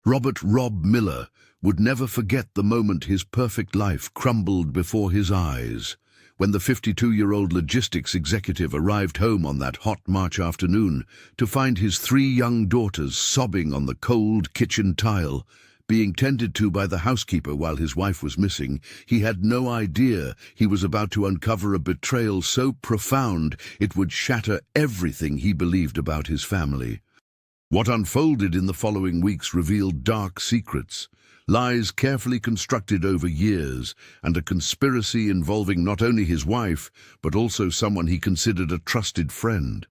Robert "Rob" Miller would never forget the moment his perfect life crumbled before his eyes, when the 52-year-old logistics executive arrived home on that hot March afternoon to find his 3 young daughters sobbing on the cold kitchen tile, being tended to by the housekeeper while his wife was missing. He had no idea he was about to uncover a betrayal so profound it would shatter everything he believed about his family. What unfolded in the following weeks revealed dark secrets, lies carefully constructed over years, and a conspiracy involving not only his wife, but also someone he considered a trusted friend.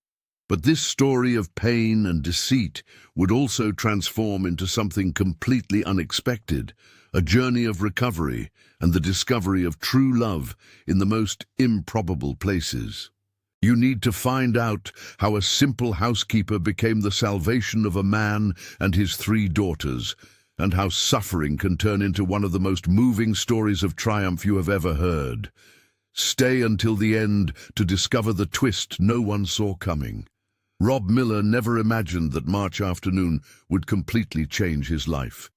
But this story of pain and deceit would also transform into something completely unexpected, a journey of recovery and the discovery of true love in the most improbable places. You need to find out how a simple housekeeper became the salvation of a man and his 3 daughters, and how suffering can turn into one of the most moving stories of triumph you have ever heard. Stay until the end to discover the twist no one saw coming. Rob Miller never imagined that March afternoon would completely change his life.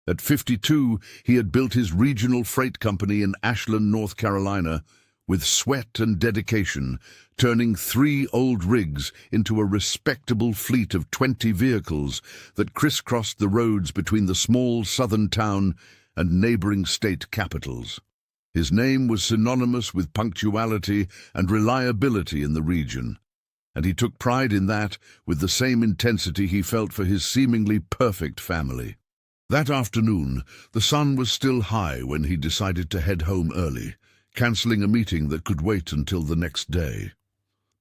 At 52, he had built his regional freight company in Ashland, North Carolina, with sweat and dedication, turning 3 old rigs into a respectable fleet of 20 vehicles that crisscrossed the roads between the small southern town and neighboring state capitals. His name was synonymous with punctuality and reliability in the region, and he took pride in that with the same intensity he felt for his seemingly perfect family. That afternoon, the sun was still high when he decided to head home early, cancelling a meeting that could wait until the next day.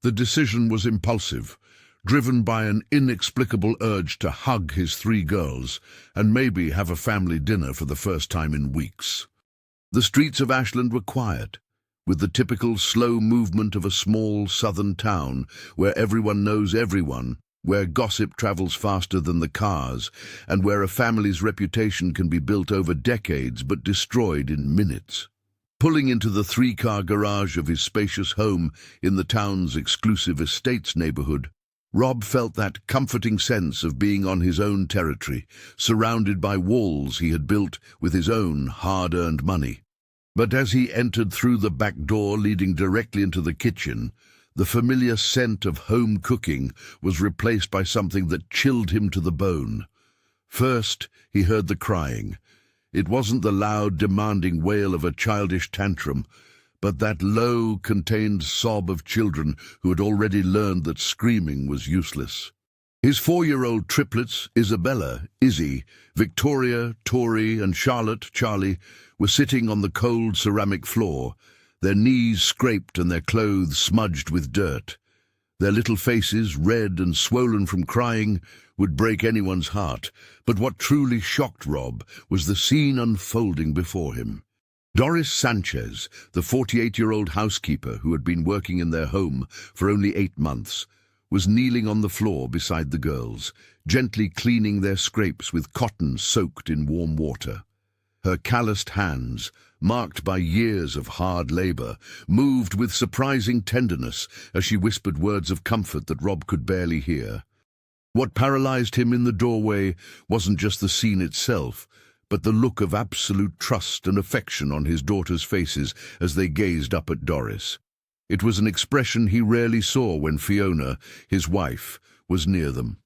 The decision was impulsive, driven by an inexplicable urge to hug his 3 girls and maybe have a family dinner for the first time in weeks. The streets of Ashland were quiet, with the typical slow movement of a small southern town where everyone knows everyone, where gossip travels faster than the cars, and where a family's reputation can be built over decades but destroyed in minutes. Pulling into the 3-car garage of his spacious home in the town's exclusive estates neighborhood, Rob felt that comforting sense of being on his own territory, surrounded by walls he had built with his own hard-earned money. But as he entered through the back door leading directly into the kitchen, the familiar scent of home cooking was replaced by something that chilled him to the bone. First, he heard the crying. It wasn't the loud, demanding wail of a childish tantrum, but that low, contained sob of children who had already learned that screaming was useless. His 4-year-old triplets, Isabella, Izzy, Victoria, Tori, and Charlotte, Charlie, were sitting on the cold ceramic floor, their knees scraped and their clothes smudged with dirt. Their little faces, red and swollen from crying, would break anyone's heart, but what truly shocked Rob was the scene unfolding before him. Doris Sanchez, the 48-year-old housekeeper who had been working in their home for only 8 months, was kneeling on the floor beside the girls, gently cleaning their scrapes with cotton soaked in warm water. Her calloused hands, marked by years of hard labor, moved with surprising tenderness as she whispered words of comfort that Rob could barely hear. What paralyzed him in the doorway wasn't just the scene itself, but the look of absolute trust and affection on his daughters' faces as they gazed up at Doris. It was an expression he rarely saw when Fiona, his wife, was near them.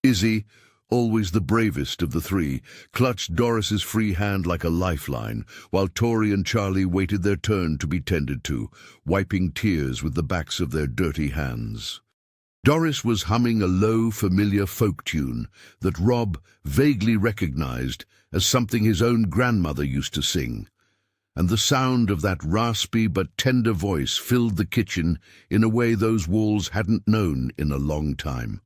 Izzy, always the bravest of the 3, clutched Doris's free hand like a lifeline, while Tori and Charlie waited their turn to be tended to, wiping tears with the backs of their dirty hands. Doris was humming a low, familiar folk tune that Rob vaguely recognized as something his own grandmother used to sing, and the sound of that raspy but tender voice filled the kitchen in a way those walls hadn't known in a long time.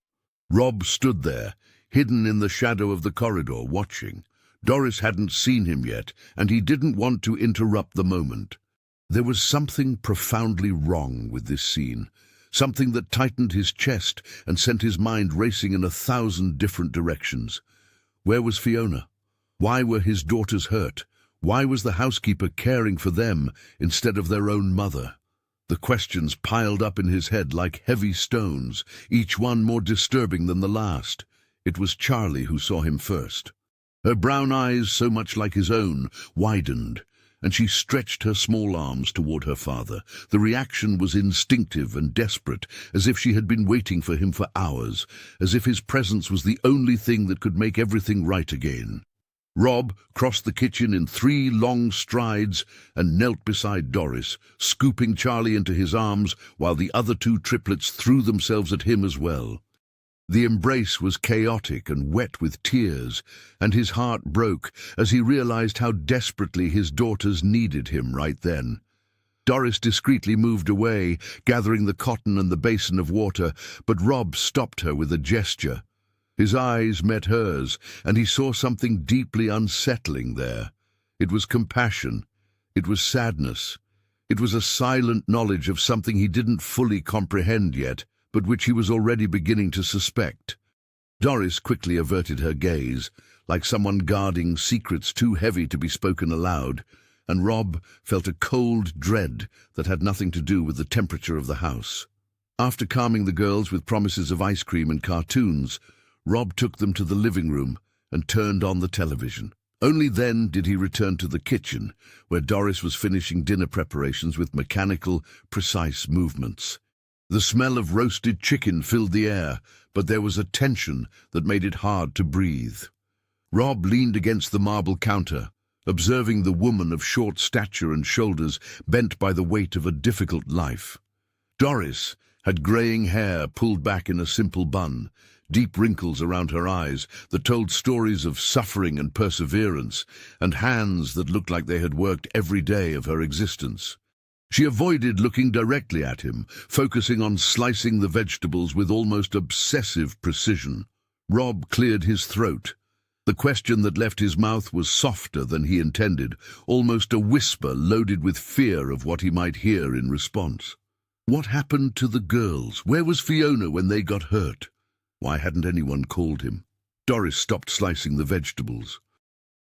Rob stood there, hidden in the shadow of the corridor, watching. Doris hadn't seen him yet, and he didn't want to interrupt the moment. There was something profoundly wrong with this scene, something that tightened his chest and sent his mind racing in 1,000 different directions. Where was Fiona? Why were his daughters hurt? Why was the housekeeper caring for them instead of their own mother? The questions piled up in his head like heavy stones, each one more disturbing than the last. It was Charlie who saw him first. Her brown eyes, so much like his own, widened, and she stretched her small arms toward her father. The reaction was instinctive and desperate, as if she had been waiting for him for hours, as if his presence was the only thing that could make everything right again. Rob crossed the kitchen in 3 long strides and knelt beside Doris, scooping Charlie into his arms while the other 2 triplets threw themselves at him as well. The embrace was chaotic and wet with tears, and his heart broke as he realized how desperately his daughters needed him right then. Doris discreetly moved away, gathering the cotton and the basin of water, but Rob stopped her with a gesture. His eyes met hers, and he saw something deeply unsettling there. It was compassion. It was sadness. It was a silent knowledge of something he didn't fully comprehend yet, but which he was already beginning to suspect. Doris quickly averted her gaze, like someone guarding secrets too heavy to be spoken aloud, and Rob felt a cold dread that had nothing to do with the temperature of the house. After calming the girls with promises of ice cream and cartoons, Rob took them to the living room and turned on the television. Only then did he return to the kitchen, where Doris was finishing dinner preparations with mechanical, precise movements. The smell of roasted chicken filled the air, but there was a tension that made it hard to breathe. Rob leaned against the marble counter, observing the woman of short stature and shoulders bent by the weight of a difficult life. Doris had graying hair pulled back in a simple bun, deep wrinkles around her eyes that told stories of suffering and perseverance, and hands that looked like they had worked every day of her existence. She avoided looking directly at him, focusing on slicing the vegetables with almost obsessive precision. Rob cleared his throat. The question that left his mouth was softer than he intended, almost a whisper loaded with fear of what he might hear in response. What happened to the girls? Where was Fiona when they got hurt? Why hadn't anyone called him? Doris stopped slicing the vegetables.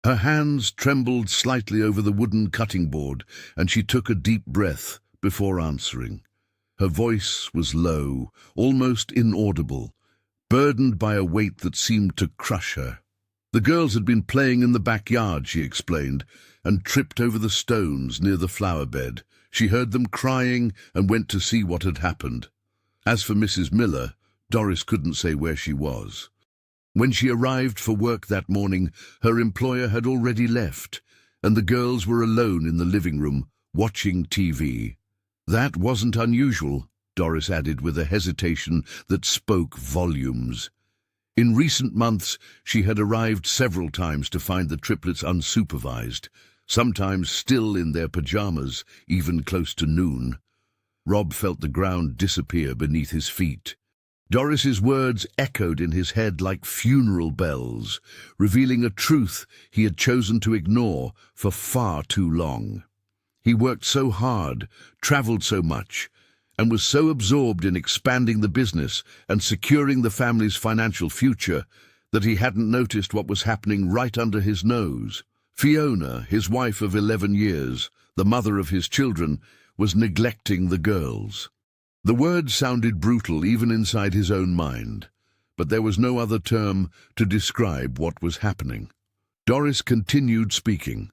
Her hands trembled slightly over the wooden cutting board, and she took a deep breath before answering. Her voice was low, almost inaudible, burdened by a weight that seemed to crush her. The girls had been playing in the backyard, she explained, and tripped over the stones near the flower bed. She heard them crying and went to see what had happened. As for Mrs. Miller, Doris couldn't say where she was. When she arrived for work that morning, her employer had already left, and the girls were alone in the living room, watching TV. That wasn't unusual, Doris added with a hesitation that spoke volumes. In recent months, she had arrived several times to find the triplets unsupervised, sometimes still in their pajamas, even close to noon. Rob felt the ground disappear beneath his feet. Doris's words echoed in his head like funeral bells, revealing a truth he had chosen to ignore for far too long. He worked so hard, traveled so much, and was so absorbed in expanding the business and securing the family's financial future that he hadn't noticed what was happening right under his nose. Fiona, his wife of 11 years, the mother of his children, was neglecting the girls. The words sounded brutal even inside his own mind, but there was no other term to describe what was happening. Doris continued speaking,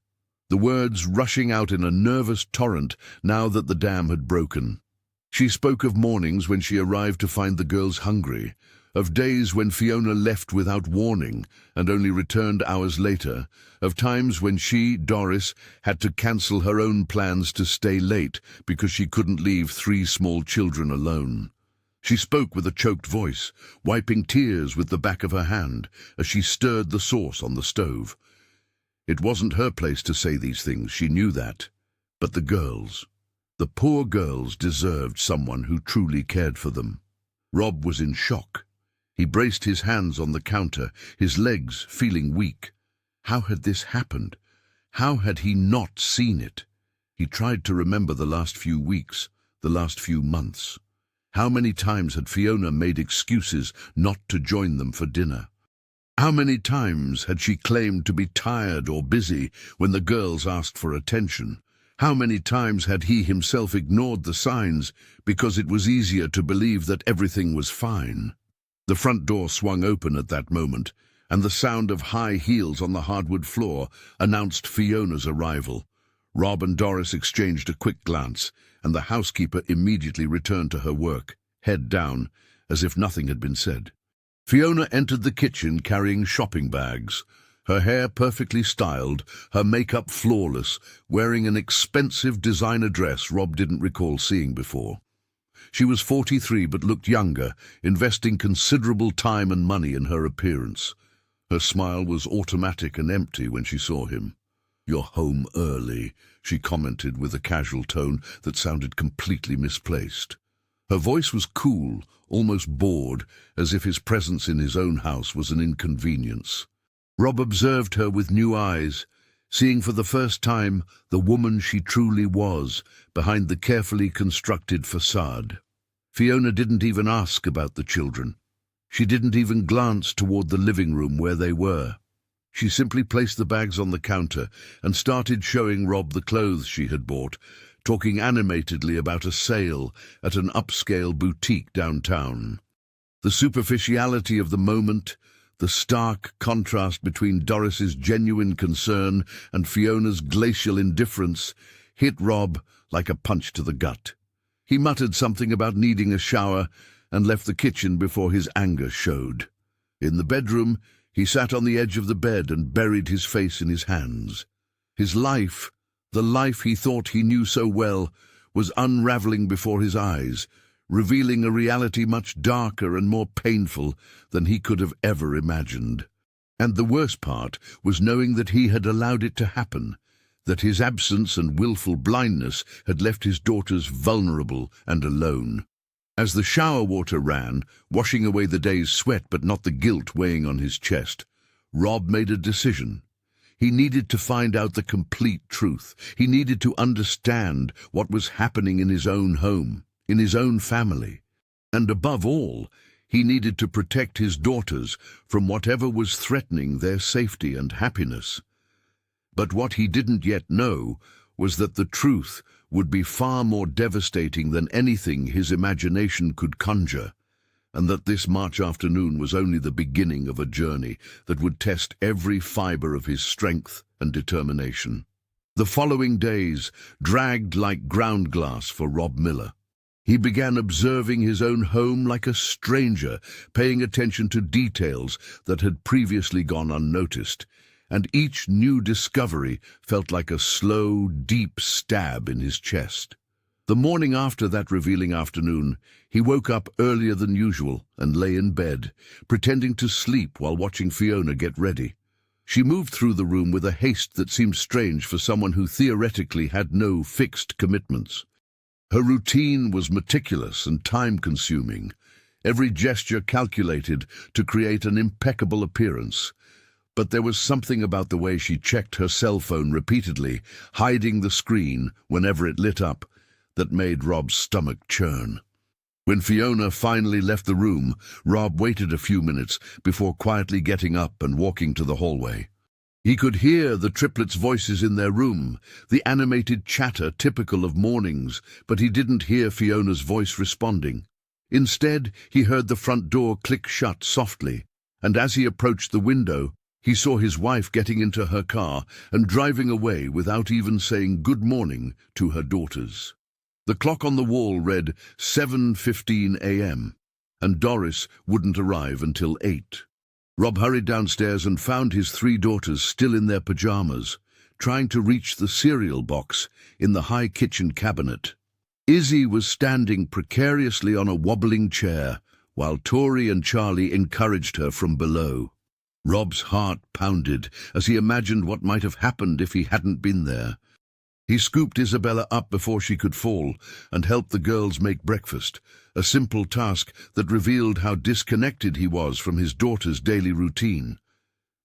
the words rushing out in a nervous torrent now that the dam had broken. She spoke of mornings when she arrived to find the girls hungry, of days when Fiona left without warning and only returned hours later, of times when she, Doris, had to cancel her own plans to stay late because she couldn't leave 3 small children alone. She spoke with a choked voice, wiping tears with the back of her hand as she stirred the sauce on the stove. It wasn't her place to say these things, she knew that. But the girls, the poor girls, deserved someone who truly cared for them. Rob was in shock. He braced his hands on the counter, his legs feeling weak. How had this happened? How had he not seen it? He tried to remember the last few weeks, the last few months. How many times had Fiona made excuses not to join them for dinner? How many times had she claimed to be tired or busy when the girls asked for attention? How many times had he himself ignored the signs because it was easier to believe that everything was fine? The front door swung open at that moment, and the sound of high heels on the hardwood floor announced Fiona's arrival. Rob and Doris exchanged a quick glance, and the housekeeper immediately returned to her work, head down, as if nothing had been said. Fiona entered the kitchen carrying shopping bags, her hair perfectly styled, her makeup flawless, wearing an expensive designer dress Rob didn't recall seeing before. She was 43 but looked younger, investing considerable time and money in her appearance. Her smile was automatic and empty when she saw him. "You're home early," she commented with a casual tone that sounded completely misplaced. Her voice was cool, almost bored, as if his presence in his own house was an inconvenience. Rob observed her with new eyes, seeing for the first time the woman she truly was behind the carefully constructed facade. Fiona didn't even ask about the children. She didn't even glance toward the living room where they were. She simply placed the bags on the counter and started showing Rob the clothes she had bought, talking animatedly about a sale at an upscale boutique downtown. The superficiality of the moment, the stark contrast between Doris's genuine concern and Fiona's glacial indifference, hit Rob like a punch to the gut. He muttered something about needing a shower and left the kitchen before his anger showed. In the bedroom, he sat on the edge of the bed and buried his face in his hands. His life, the life he thought he knew so well, was unraveling before his eyes, revealing a reality much darker and more painful than he could have ever imagined. And the worst part was knowing that he had allowed it to happen, that his absence and willful blindness had left his daughters vulnerable and alone. As the shower water ran, washing away the day's sweat but not the guilt weighing on his chest, Rob made a decision. He needed to find out the complete truth. He needed to understand what was happening in his own home, in his own family. And above all, he needed to protect his daughters from whatever was threatening their safety and happiness. But what he didn't yet know was that the truth would be far more devastating than anything his imagination could conjure, and that this March afternoon was only the beginning of a journey that would test every fiber of his strength and determination. The following days dragged like ground glass for Rob Miller. He began observing his own home like a stranger, paying attention to details that had previously gone unnoticed, and each new discovery felt like a slow, deep stab in his chest. The morning after that revealing afternoon, he woke up earlier than usual and lay in bed, pretending to sleep while watching Fiona get ready. She moved through the room with a haste that seemed strange for someone who theoretically had no fixed commitments. Her routine was meticulous and time-consuming, every gesture calculated to create an impeccable appearance. But there was something about the way she checked her cell phone repeatedly, hiding the screen whenever it lit up, that made Rob's stomach churn. When Fiona finally left the room, Rob waited a few minutes before quietly getting up and walking to the hallway. He could hear the triplets' voices in their room, the animated chatter typical of mornings, but he didn't hear Fiona's voice responding. Instead, he heard the front door click shut softly, and as he approached the window, he saw his wife getting into her car and driving away without even saying good morning to her daughters. The clock on the wall read 7:15 a.m., and Doris wouldn't arrive until 8. Rob hurried downstairs and found his 3 daughters still in their pajamas, trying to reach the cereal box in the high kitchen cabinet. Izzy was standing precariously on a wobbling chair, while Tori and Charlie encouraged her from below. Rob's heart pounded as he imagined what might have happened if he hadn't been there. He scooped Isabella up before she could fall and helped the girls make breakfast, a simple task that revealed how disconnected he was from his daughter's daily routine.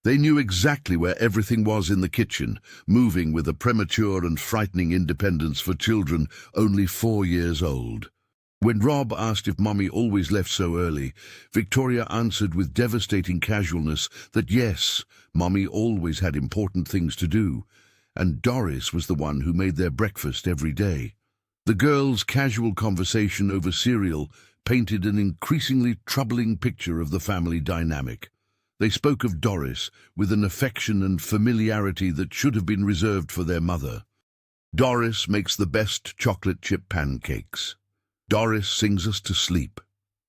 They knew exactly where everything was in the kitchen, moving with a premature and frightening independence for children only 4 years old. When Rob asked if Mommy always left so early, Victoria answered with devastating casualness that yes, Mommy always had important things to do, and Doris was the one who made their breakfast every day. The girls' casual conversation over cereal painted an increasingly troubling picture of the family dynamic. They spoke of Doris with an affection and familiarity that should have been reserved for their mother. Doris makes the best chocolate chip pancakes. Doris sings us to sleep.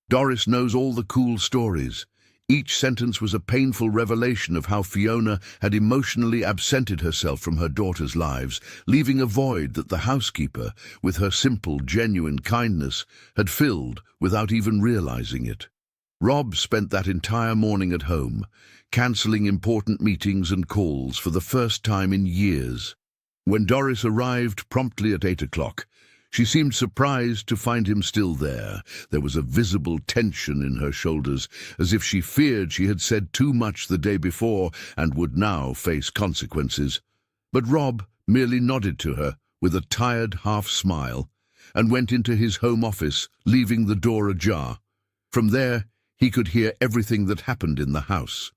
Doris knows all the cool stories. Each sentence was a painful revelation of how Fiona had emotionally absented herself from her daughters' lives, leaving a void that the housekeeper, with her simple, genuine kindness, had filled without even realizing it. Rob spent that entire morning at home, cancelling important meetings and calls for the first time in years. When Doris arrived promptly at 8 o'clock, she seemed surprised to find him still there. There was a visible tension in her shoulders, as if she feared she had said too much the day before and would now face consequences. But Rob merely nodded to her with a tired half-smile and went into his home office, leaving the door ajar. From there, he could hear everything that happened in the house.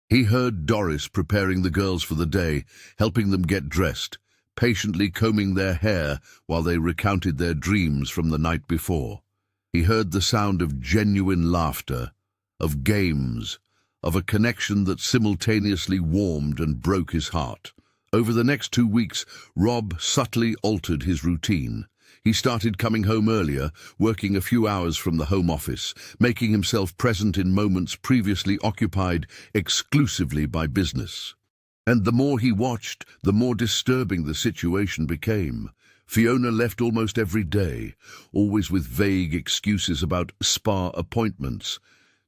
He heard Doris preparing the girls for the day, helping them get dressed, patiently combing their hair while they recounted their dreams from the night before. He heard the sound of genuine laughter, of games, of a connection that simultaneously warmed and broke his heart. Over the next 2 weeks, Rob subtly altered his routine. He started coming home earlier, working a few hours from the home office, making himself present in moments previously occupied exclusively by business. And the more he watched, the more disturbing the situation became. Fiona left almost every day, always with vague excuses about spa appointments,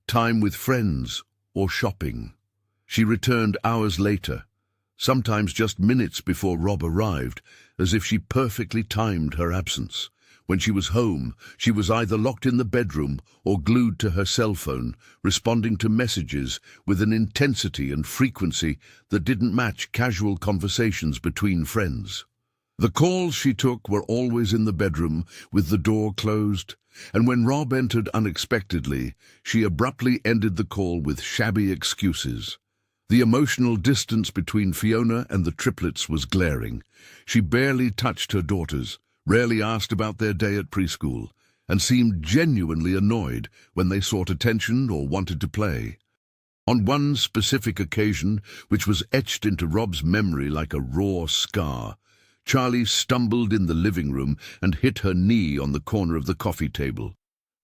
time with friends, or shopping. She returned hours later, sometimes just minutes before Rob arrived, as if she perfectly timed her absence. When she was home, she was either locked in the bedroom or glued to her cell phone, responding to messages with an intensity and frequency that didn't match casual conversations between friends. The calls she took were always in the bedroom, with the door closed, and when Rob entered unexpectedly, she abruptly ended the call with shabby excuses. The emotional distance between Fiona and the triplets was glaring. She barely touched her daughters, rarely asked about their day at preschool, and seemed genuinely annoyed when they sought attention or wanted to play. On one specific occasion, which was etched into Rob's memory like a raw scar, Charlie stumbled in the living room and hit her knee on the corner of the coffee table.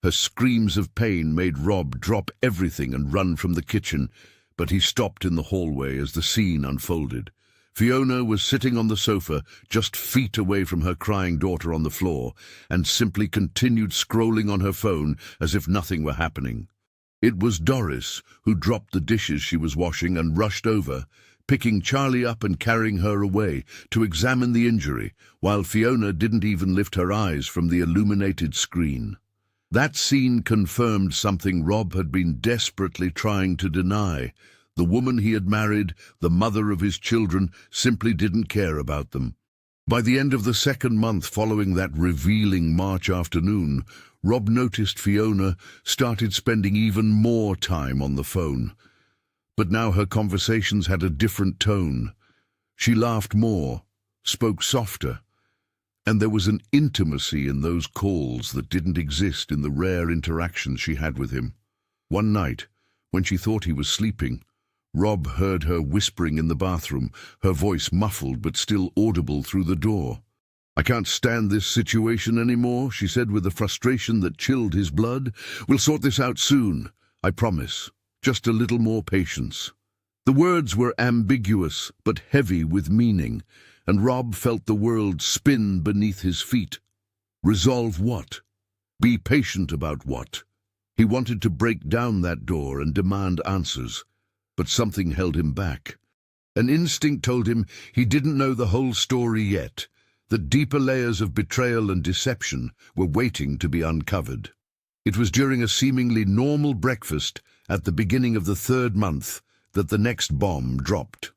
Her screams of pain made Rob drop everything and run from the kitchen, but he stopped in the hallway as the scene unfolded. Fiona was sitting on the sofa, just feet away from her crying daughter on the floor, and simply continued scrolling on her phone as if nothing were happening. It was Doris who dropped the dishes she was washing and rushed over, picking Charlie up and carrying her away to examine the injury, while Fiona didn't even lift her eyes from the illuminated screen. That scene confirmed something Rob had been desperately trying to deny. The woman he had married, the mother of his children, simply didn't care about them. By the end of the second month following that revealing March afternoon, Rob noticed Fiona started spending even more time on the phone. But now her conversations had a different tone. She laughed more, spoke softer, and there was an intimacy in those calls that didn't exist in the rare interactions she had with him. One night, when she thought he was sleeping, Rob heard her whispering in the bathroom, her voice muffled but still audible through the door. "I can't stand this situation anymore," she said with a frustration that chilled his blood. "We'll sort this out soon, I promise. Just a little more patience." The words were ambiguous but heavy with meaning, and Rob felt the world spin beneath his feet. Resolve what? Be patient about what? He wanted to break down that door and demand answers, but something held him back. An instinct told him he didn't know the whole story yet, that deeper layers of betrayal and deception were waiting to be uncovered. It was during a seemingly normal breakfast at the beginning of the third month that the next bomb dropped.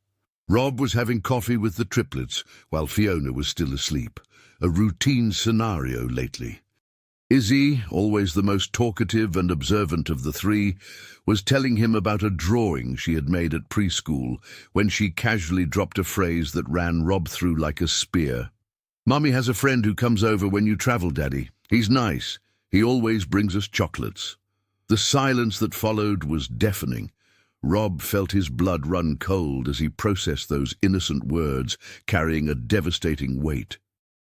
Rob was having coffee with the triplets while Fiona was still asleep, a routine scenario lately. Izzy, always the most talkative and observant of the three, was telling him about a drawing she had made at preschool when she casually dropped a phrase that ran Rob through like a spear. "Mummy has a friend who comes over when you travel, Daddy. He's nice. He always brings us chocolates." The silence that followed was deafening. Rob felt his blood run cold as he processed those innocent words carrying a devastating weight.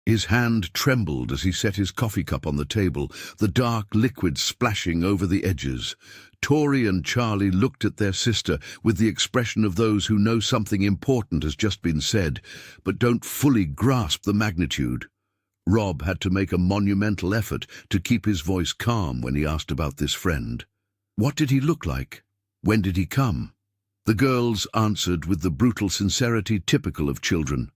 His hand trembled as he set his coffee cup on the table, the dark liquid splashing over the edges. Tori and Charlie looked at their sister with the expression of those who know something important has just been said, but don't fully grasp the magnitude. Rob had to make a monumental effort to keep his voice calm when he asked about this friend. What did he look like? When did he come? The girls answered with the brutal sincerity typical of children.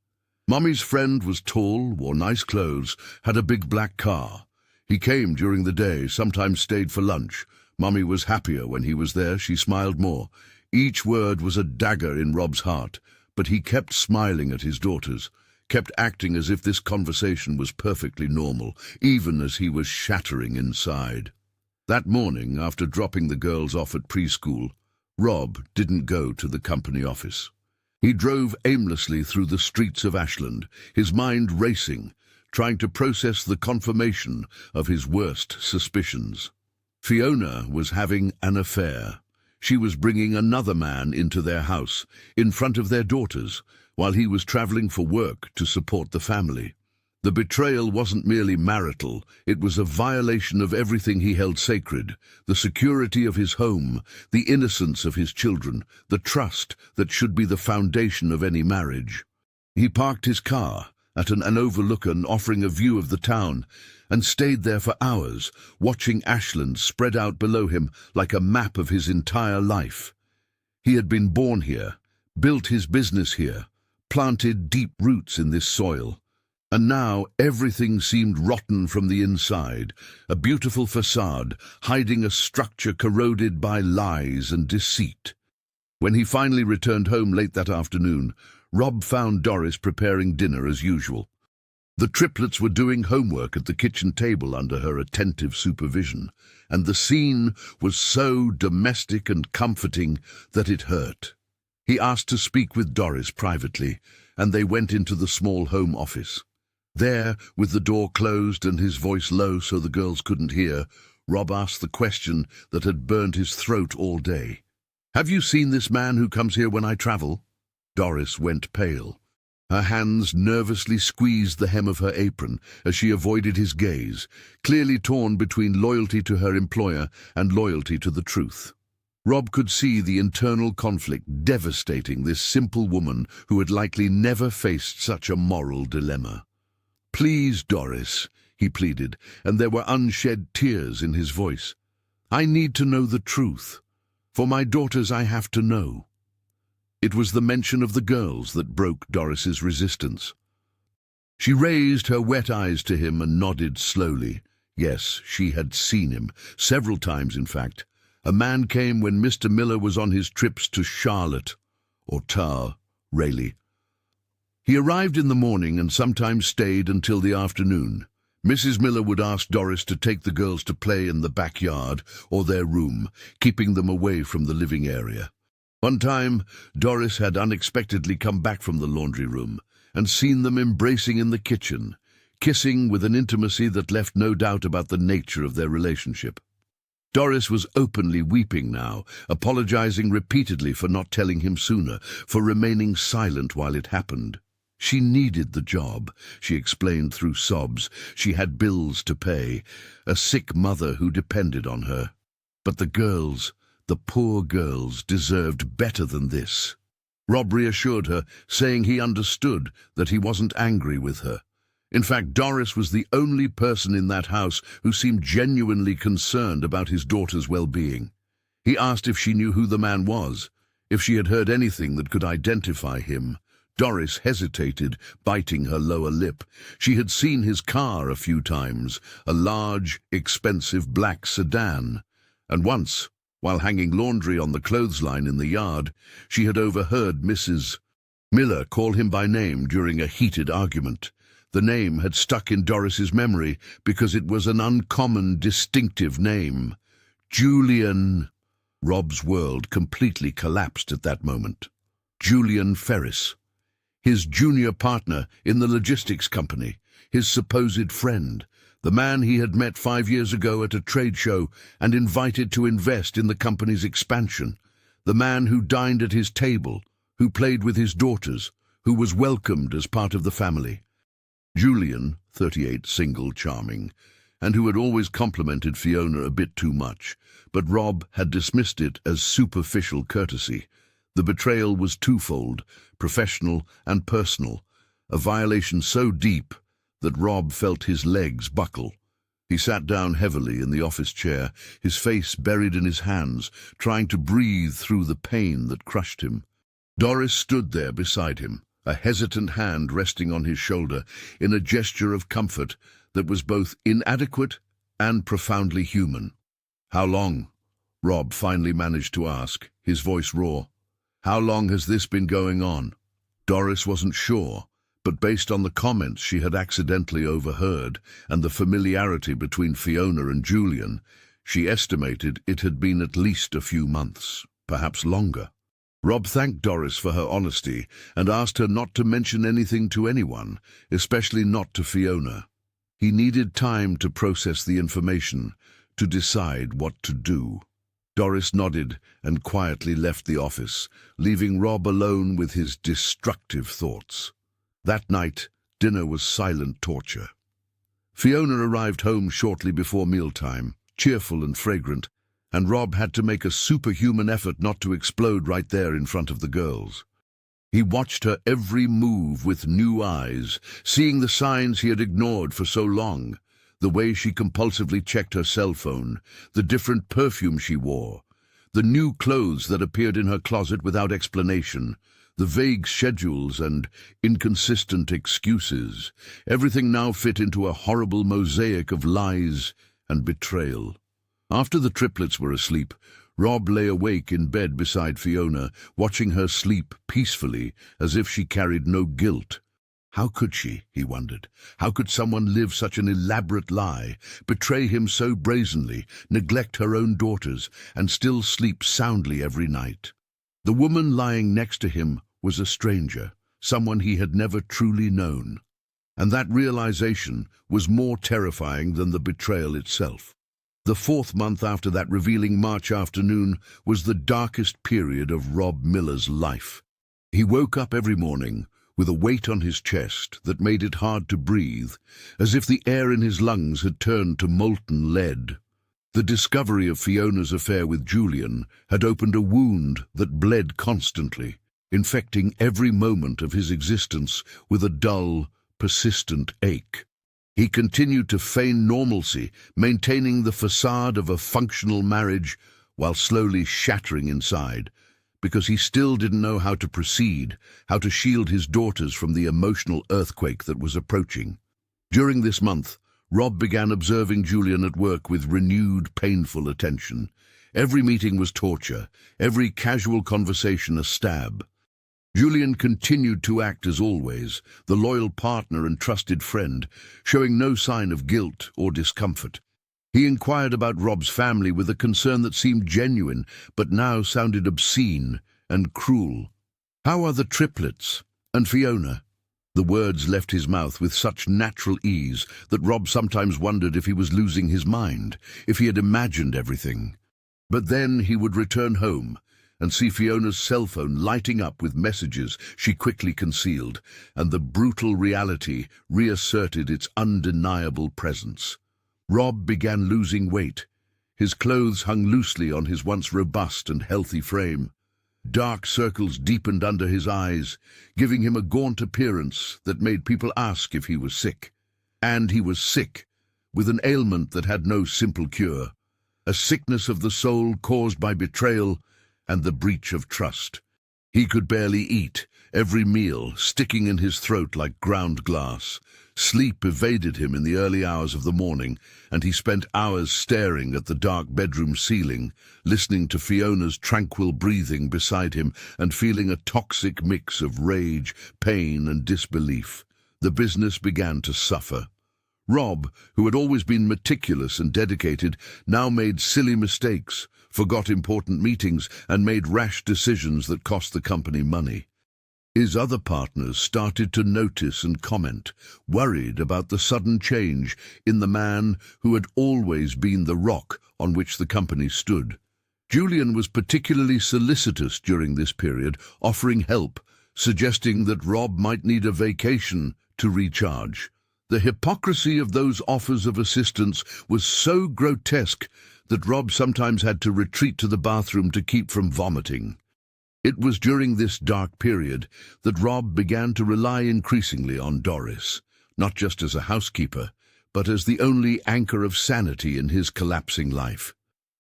Mummy's friend was tall, wore nice clothes, had a big black car. He came during the day, sometimes stayed for lunch. Mummy was happier when he was there, she smiled more. Each word was a dagger in Rob's heart, but he kept smiling at his daughters, kept acting as if this conversation was perfectly normal, even as he was shattering inside. That morning, after dropping the girls off at preschool, Rob didn't go to the company office. He drove aimlessly through the streets of Ashland, his mind racing, trying to process the confirmation of his worst suspicions. Fiona was having an affair. She was bringing another man into their house, in front of their daughters, while he was traveling for work to support the family. The betrayal wasn't merely marital, it was a violation of everything he held sacred, the security of his home, the innocence of his children, the trust that should be the foundation of any marriage. He parked his car at an overlooker offering a view of the town, and stayed there for hours, watching Ashland spread out below him like a map of his entire life. He had been born here, built his business here, planted deep roots in this soil. And now everything seemed rotten from the inside, a beautiful facade hiding a structure corroded by lies and deceit. When he finally returned home late that afternoon, Rob found Doris preparing dinner as usual. The triplets were doing homework at the kitchen table under her attentive supervision, and the scene was so domestic and comforting that it hurt. He asked to speak with Doris privately, and they went into the small home office. There, with the door closed and his voice low so the girls couldn't hear, Rob asked the question that had burned his throat all day. "Have you seen this man who comes here when I travel?" Doris went pale. Her hands nervously squeezed the hem of her apron as she avoided his gaze, clearly torn between loyalty to her employer and loyalty to the truth. Rob could see the internal conflict devastating this simple woman who had likely never faced such a moral dilemma. "Please, Doris," he pleaded, and there were unshed tears in his voice. "I need to know the truth. For my daughters I have to know." It was the mention of the girls that broke Doris's resistance. She raised her wet eyes to him and nodded slowly. Yes, she had seen him, several times in fact. A man came when Mr. Miller was on his trips to Charlotte, or Tar, Rayleigh. He arrived in the morning and sometimes stayed until the afternoon. Mrs. Miller would ask Doris to take the girls to play in the backyard or their room, keeping them away from the living area. One time, Doris had unexpectedly come back from the laundry room and seen them embracing in the kitchen, kissing with an intimacy that left no doubt about the nature of their relationship. Doris was openly weeping now, apologizing repeatedly for not telling him sooner, for remaining silent while it happened. She needed the job, she explained through sobs. She had bills to pay, a sick mother who depended on her. But the girls, the poor girls, deserved better than this. Rob reassured her, saying he understood, that he wasn't angry with her. In fact, Doris was the only person in that house who seemed genuinely concerned about his daughter's well-being. He asked if she knew who the man was, if she had heard anything that could identify him. Doris hesitated, biting her lower lip. She had seen his car a few times, a large, expensive black sedan. And once, while hanging laundry on the clothesline in the yard, she had overheard Mrs. Miller call him by name during a heated argument. The name had stuck in Doris's memory because it was an uncommon, distinctive name. Julian. Rob's world completely collapsed at that moment. Julian Ferris. His junior partner in the logistics company, his supposed friend, the man he had met 5 years ago at a trade show and invited to invest in the company's expansion. the man who dined at his table, who played with his daughters, who was welcomed as part of the family. Julian, 38, single, charming, and who had always complimented Fiona a bit too much, but Rob had dismissed it as superficial courtesy. The betrayal was twofold, professional and personal, a violation so deep that Rob felt his legs buckle. He sat down heavily in the office chair, his face buried in his hands, trying to breathe through the pain that crushed him. Doris stood there beside him, a hesitant hand resting on his shoulder, in a gesture of comfort that was both inadequate and profoundly human. "How long?" Rob finally managed to ask, his voice raw. "How long has this been going on?" Doris wasn't sure, but based on the comments she had accidentally overheard and the familiarity between Fiona and Julian, she estimated it had been at least a few months, perhaps longer. Rob thanked Doris for her honesty and asked her not to mention anything to anyone, especially not to Fiona. He needed time to process the information, to decide what to do. Doris nodded and quietly left the office, leaving Rob alone with his destructive thoughts. That night, dinner was silent torture. Fiona arrived home shortly before mealtime, cheerful and fragrant, and Rob had to make a superhuman effort not to explode right there in front of the girls. He watched her every move with new eyes, seeing the signs he had ignored for so long, the way she compulsively checked her cell phone, the different perfume she wore, the new clothes that appeared in her closet without explanation, the vague schedules and inconsistent excuses. Everything now fit into a horrible mosaic of lies and betrayal. After the triplets were asleep, Rob lay awake in bed beside Fiona, watching her sleep peacefully, as if she carried no guilt. How could she, he wondered? How could someone live such an elaborate lie, betray him so brazenly, neglect her own daughters, and still sleep soundly every night? The woman lying next to him was a stranger, someone he had never truly known. And that realization was more terrifying than the betrayal itself. The 4th month after that revealing March afternoon was the darkest period of Rob Miller's life. He woke up every morning with a weight on his chest that made it hard to breathe, as if the air in his lungs had turned to molten lead. The discovery of Fiona's affair with Julian had opened a wound that bled constantly, infecting every moment of his existence with a dull, persistent ache. He continued to feign normalcy, maintaining the facade of a functional marriage while slowly shattering inside, because he still didn't know how to proceed, how to shield his daughters from the emotional earthquake that was approaching. During this month, Rob began observing Julian at work with renewed, painful attention. Every meeting was torture, every casual conversation a stab. Julian continued to act as always, the loyal partner and trusted friend, showing no sign of guilt or discomfort. He inquired about Rob's family with a concern that seemed genuine, but now sounded obscene and cruel. "How are the triplets? And Fiona?" The words left his mouth with such natural ease that Rob sometimes wondered if he was losing his mind, if he had imagined everything. But then he would return home and see Fiona's cell phone lighting up with messages she quickly concealed, and the brutal reality reasserted its undeniable presence. Rob began losing weight. His clothes hung loosely on his once robust and healthy frame. Dark circles deepened under his eyes, giving him a gaunt appearance that made people ask if he was sick. And he was sick, with an ailment that had no simple cure, a sickness of the soul caused by betrayal and the breach of trust. He could barely eat, every meal sticking in his throat like ground glass. Sleep evaded him in the early hours of the morning, and he spent hours staring at the dark bedroom ceiling, listening to Fiona's tranquil breathing beside him and feeling a toxic mix of rage, pain, and disbelief. The business began to suffer. Rob, who had always been meticulous and dedicated, now made silly mistakes, forgot important meetings, and made rash decisions that cost the company money. His other partners started to notice and comment, worried about the sudden change in the man who had always been the rock on which the company stood. Julian was particularly solicitous during this period, offering help, suggesting that Rob might need a vacation to recharge. The hypocrisy of those offers of assistance was so grotesque that Rob sometimes had to retreat to the bathroom to keep from vomiting. It was during this dark period that Rob began to rely increasingly on Doris, not just as a housekeeper, but as the only anchor of sanity in his collapsing life.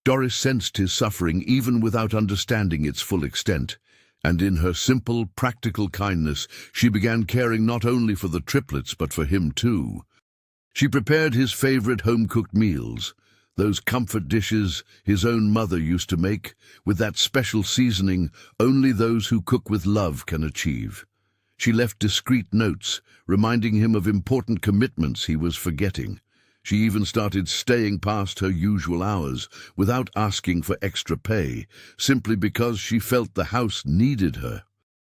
Doris sensed his suffering even without understanding its full extent, and in her simple, practical kindness, she began caring not only for the triplets but for him too. She prepared his favorite home-cooked meals, those comfort dishes his own mother used to make, with that special seasoning only those who cook with love can achieve. She left discreet notes, reminding him of important commitments he was forgetting. She even started staying past her usual hours, without asking for extra pay, simply because she felt the house needed her.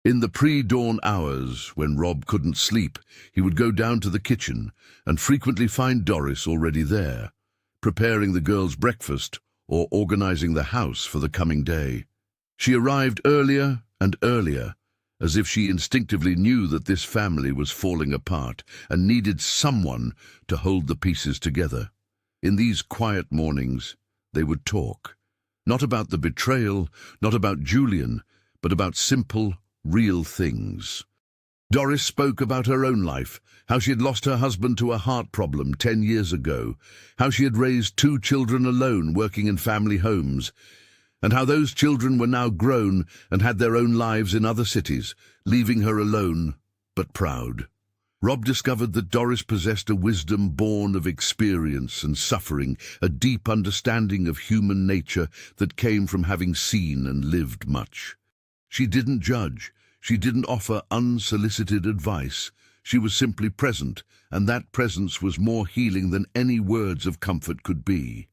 In the pre-dawn hours, when Rob couldn't sleep, he would go down to the kitchen and frequently find Doris already there, preparing the girls' breakfast or organizing the house for the coming day. She arrived earlier and earlier, as if she instinctively knew that this family was falling apart and needed someone to hold the pieces together. In these quiet mornings, they would talk, not about the betrayal, not about Julian, but about simple, real things. Doris spoke about her own life, how she had lost her husband to a heart problem 10 years ago, how she had raised 2 children alone working in family homes, and how those children were now grown and had their own lives in other cities, leaving her alone, but proud. Rob discovered that Doris possessed a wisdom born of experience and suffering, a deep understanding of human nature that came from having seen and lived much. She didn't judge. She didn't offer unsolicited advice. She was simply present, and that presence was more healing than any words of comfort could be.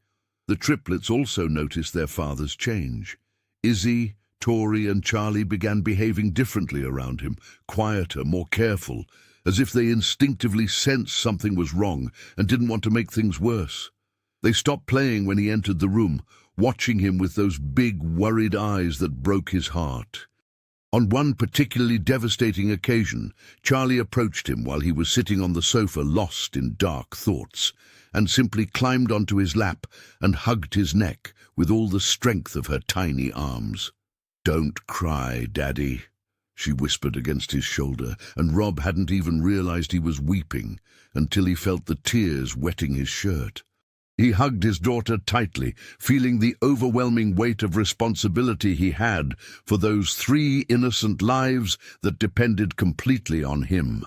The triplets also noticed their father's change. Izzy, Tori, and Charlie began behaving differently around him, quieter, more careful, as if they instinctively sensed something was wrong and didn't want to make things worse. They stopped playing when he entered the room, watching him with those big, worried eyes that broke his heart. On one particularly devastating occasion, Charlie approached him while he was sitting on the sofa lost in dark thoughts, and simply climbed onto his lap and hugged his neck with all the strength of her tiny arms. "Don't cry, Daddy," she whispered against his shoulder, and Rob hadn't even realized he was weeping until he felt the tears wetting his shirt. He hugged his daughter tightly, feeling the overwhelming weight of responsibility he had for those 3 innocent lives that depended completely on him.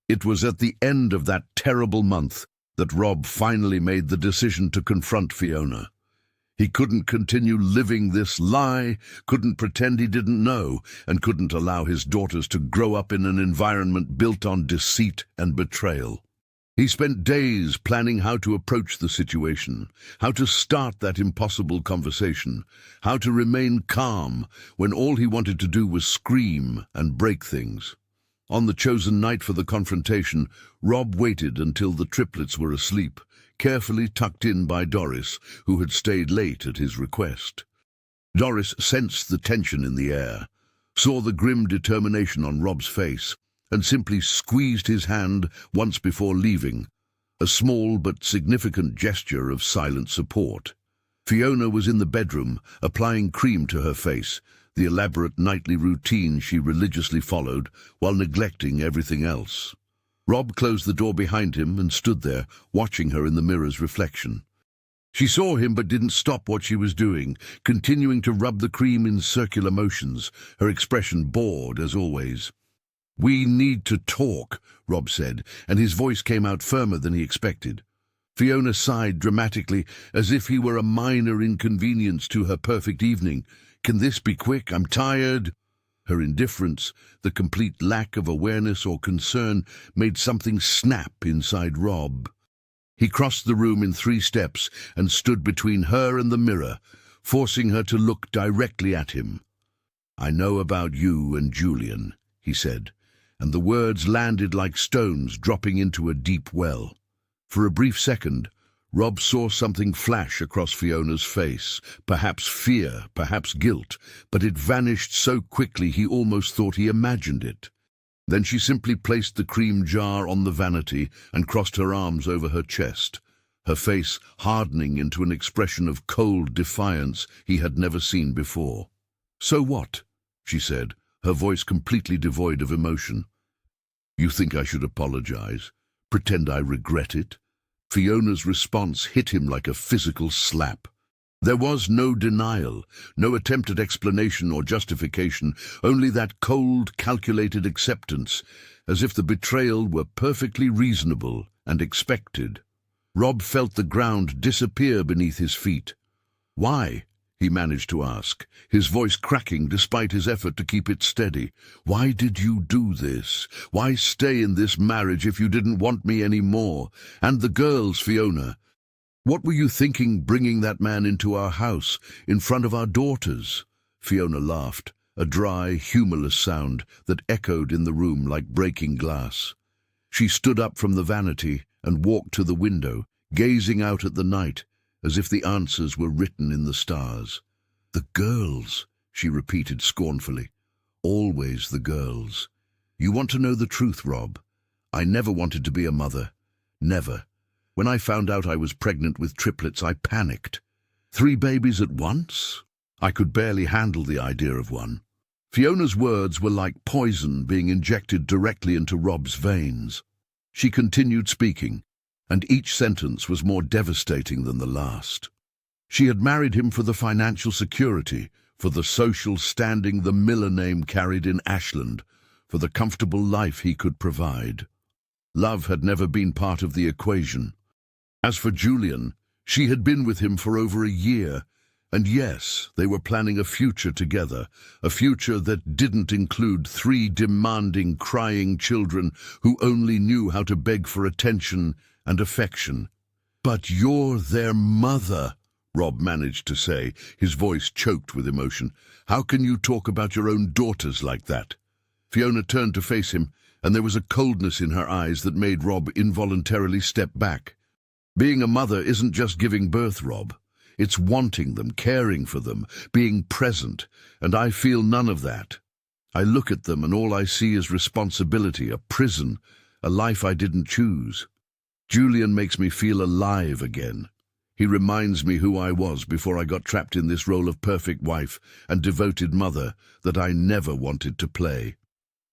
It was at the end of that terrible month that Rob finally made the decision to confront Fiona. He couldn't continue living this lie, couldn't pretend he didn't know, and couldn't allow his daughters to grow up in an environment built on deceit and betrayal. He spent days planning how to approach the situation, how to start that impossible conversation, how to remain calm when all he wanted to do was scream and break things. On the chosen night for the confrontation, Rob waited until the triplets were asleep, carefully tucked in by Doris, who had stayed late at his request. Doris sensed the tension in the air, saw the grim determination on Rob's face, and simply squeezed his hand once before leaving, a small but significant gesture of silent support. Fiona was in the bedroom, applying cream to her face, the elaborate nightly routine she religiously followed while neglecting everything else. Rob closed the door behind him and stood there, watching her in the mirror's reflection. She saw him but didn't stop what she was doing, continuing to rub the cream in circular motions, her expression bored as always. "We need to talk," Rob said, and his voice came out firmer than he expected. Fiona sighed dramatically, as if he were a minor inconvenience to her perfect evening. "Can this be quick? I'm tired." Her indifference, the complete lack of awareness or concern, made something snap inside Rob. He crossed the room in 3 steps and stood between her and the mirror, forcing her to look directly at him. "I know about you and Julian," he said, and the words landed like stones dropping into a deep well. For a brief second, Rob saw something flash across Fiona's face, perhaps fear, perhaps guilt, but it vanished so quickly he almost thought he imagined it. Then she simply placed the cream jar on the vanity and crossed her arms over her chest, her face hardening into an expression of cold defiance he had never seen before. "So what?" she said, her voice completely devoid of emotion. "You think I should apologize? Pretend I regret it?" Fiona's response hit him like a physical slap. There was no denial, no attempt at explanation or justification, only that cold, calculated acceptance, as if the betrayal were perfectly reasonable and expected. Rob felt the ground disappear beneath his feet. "Why?" he managed to ask, his voice cracking despite his effort to keep it steady. "Why did you do this? Why stay in this marriage if you didn't want me anymore? And the girls, Fiona? What were you thinking bringing that man into our house, in front of our daughters?" Fiona laughed, a dry, humorless sound that echoed in the room like breaking glass. She stood up from the vanity and walked to the window, gazing out at the night, as if the answers were written in the stars. "The girls," she repeated scornfully. "Always the girls. You want to know the truth, Rob? I never wanted to be a mother. Never. When I found out I was pregnant with triplets, I panicked. 3 babies at once? I could barely handle the idea of one." Fiona's words were like poison being injected directly into Rob's veins. She continued speaking, and each sentence was more devastating than the last. She had married him for the financial security, for the social standing the Miller name carried in Ashland, for the comfortable life he could provide. Love had never been part of the equation. As for Julian, she had been with him for over a year, and yes, they were planning a future together, a future that didn't include 3 demanding, crying children who only knew how to beg for attention and affection. "But you're their mother," Rob managed to say, his voice choked with emotion. "How can you talk about your own daughters like that?" Fiona turned to face him, and there was a coldness in her eyes that made Rob involuntarily step back. "Being a mother isn't just giving birth, Rob. It's wanting them, caring for them, being present, and I feel none of that. I look at them and all I see is responsibility, a prison, a life I didn't choose. Julian makes me feel alive again. He reminds me who I was before I got trapped in this role of perfect wife and devoted mother that I never wanted to play."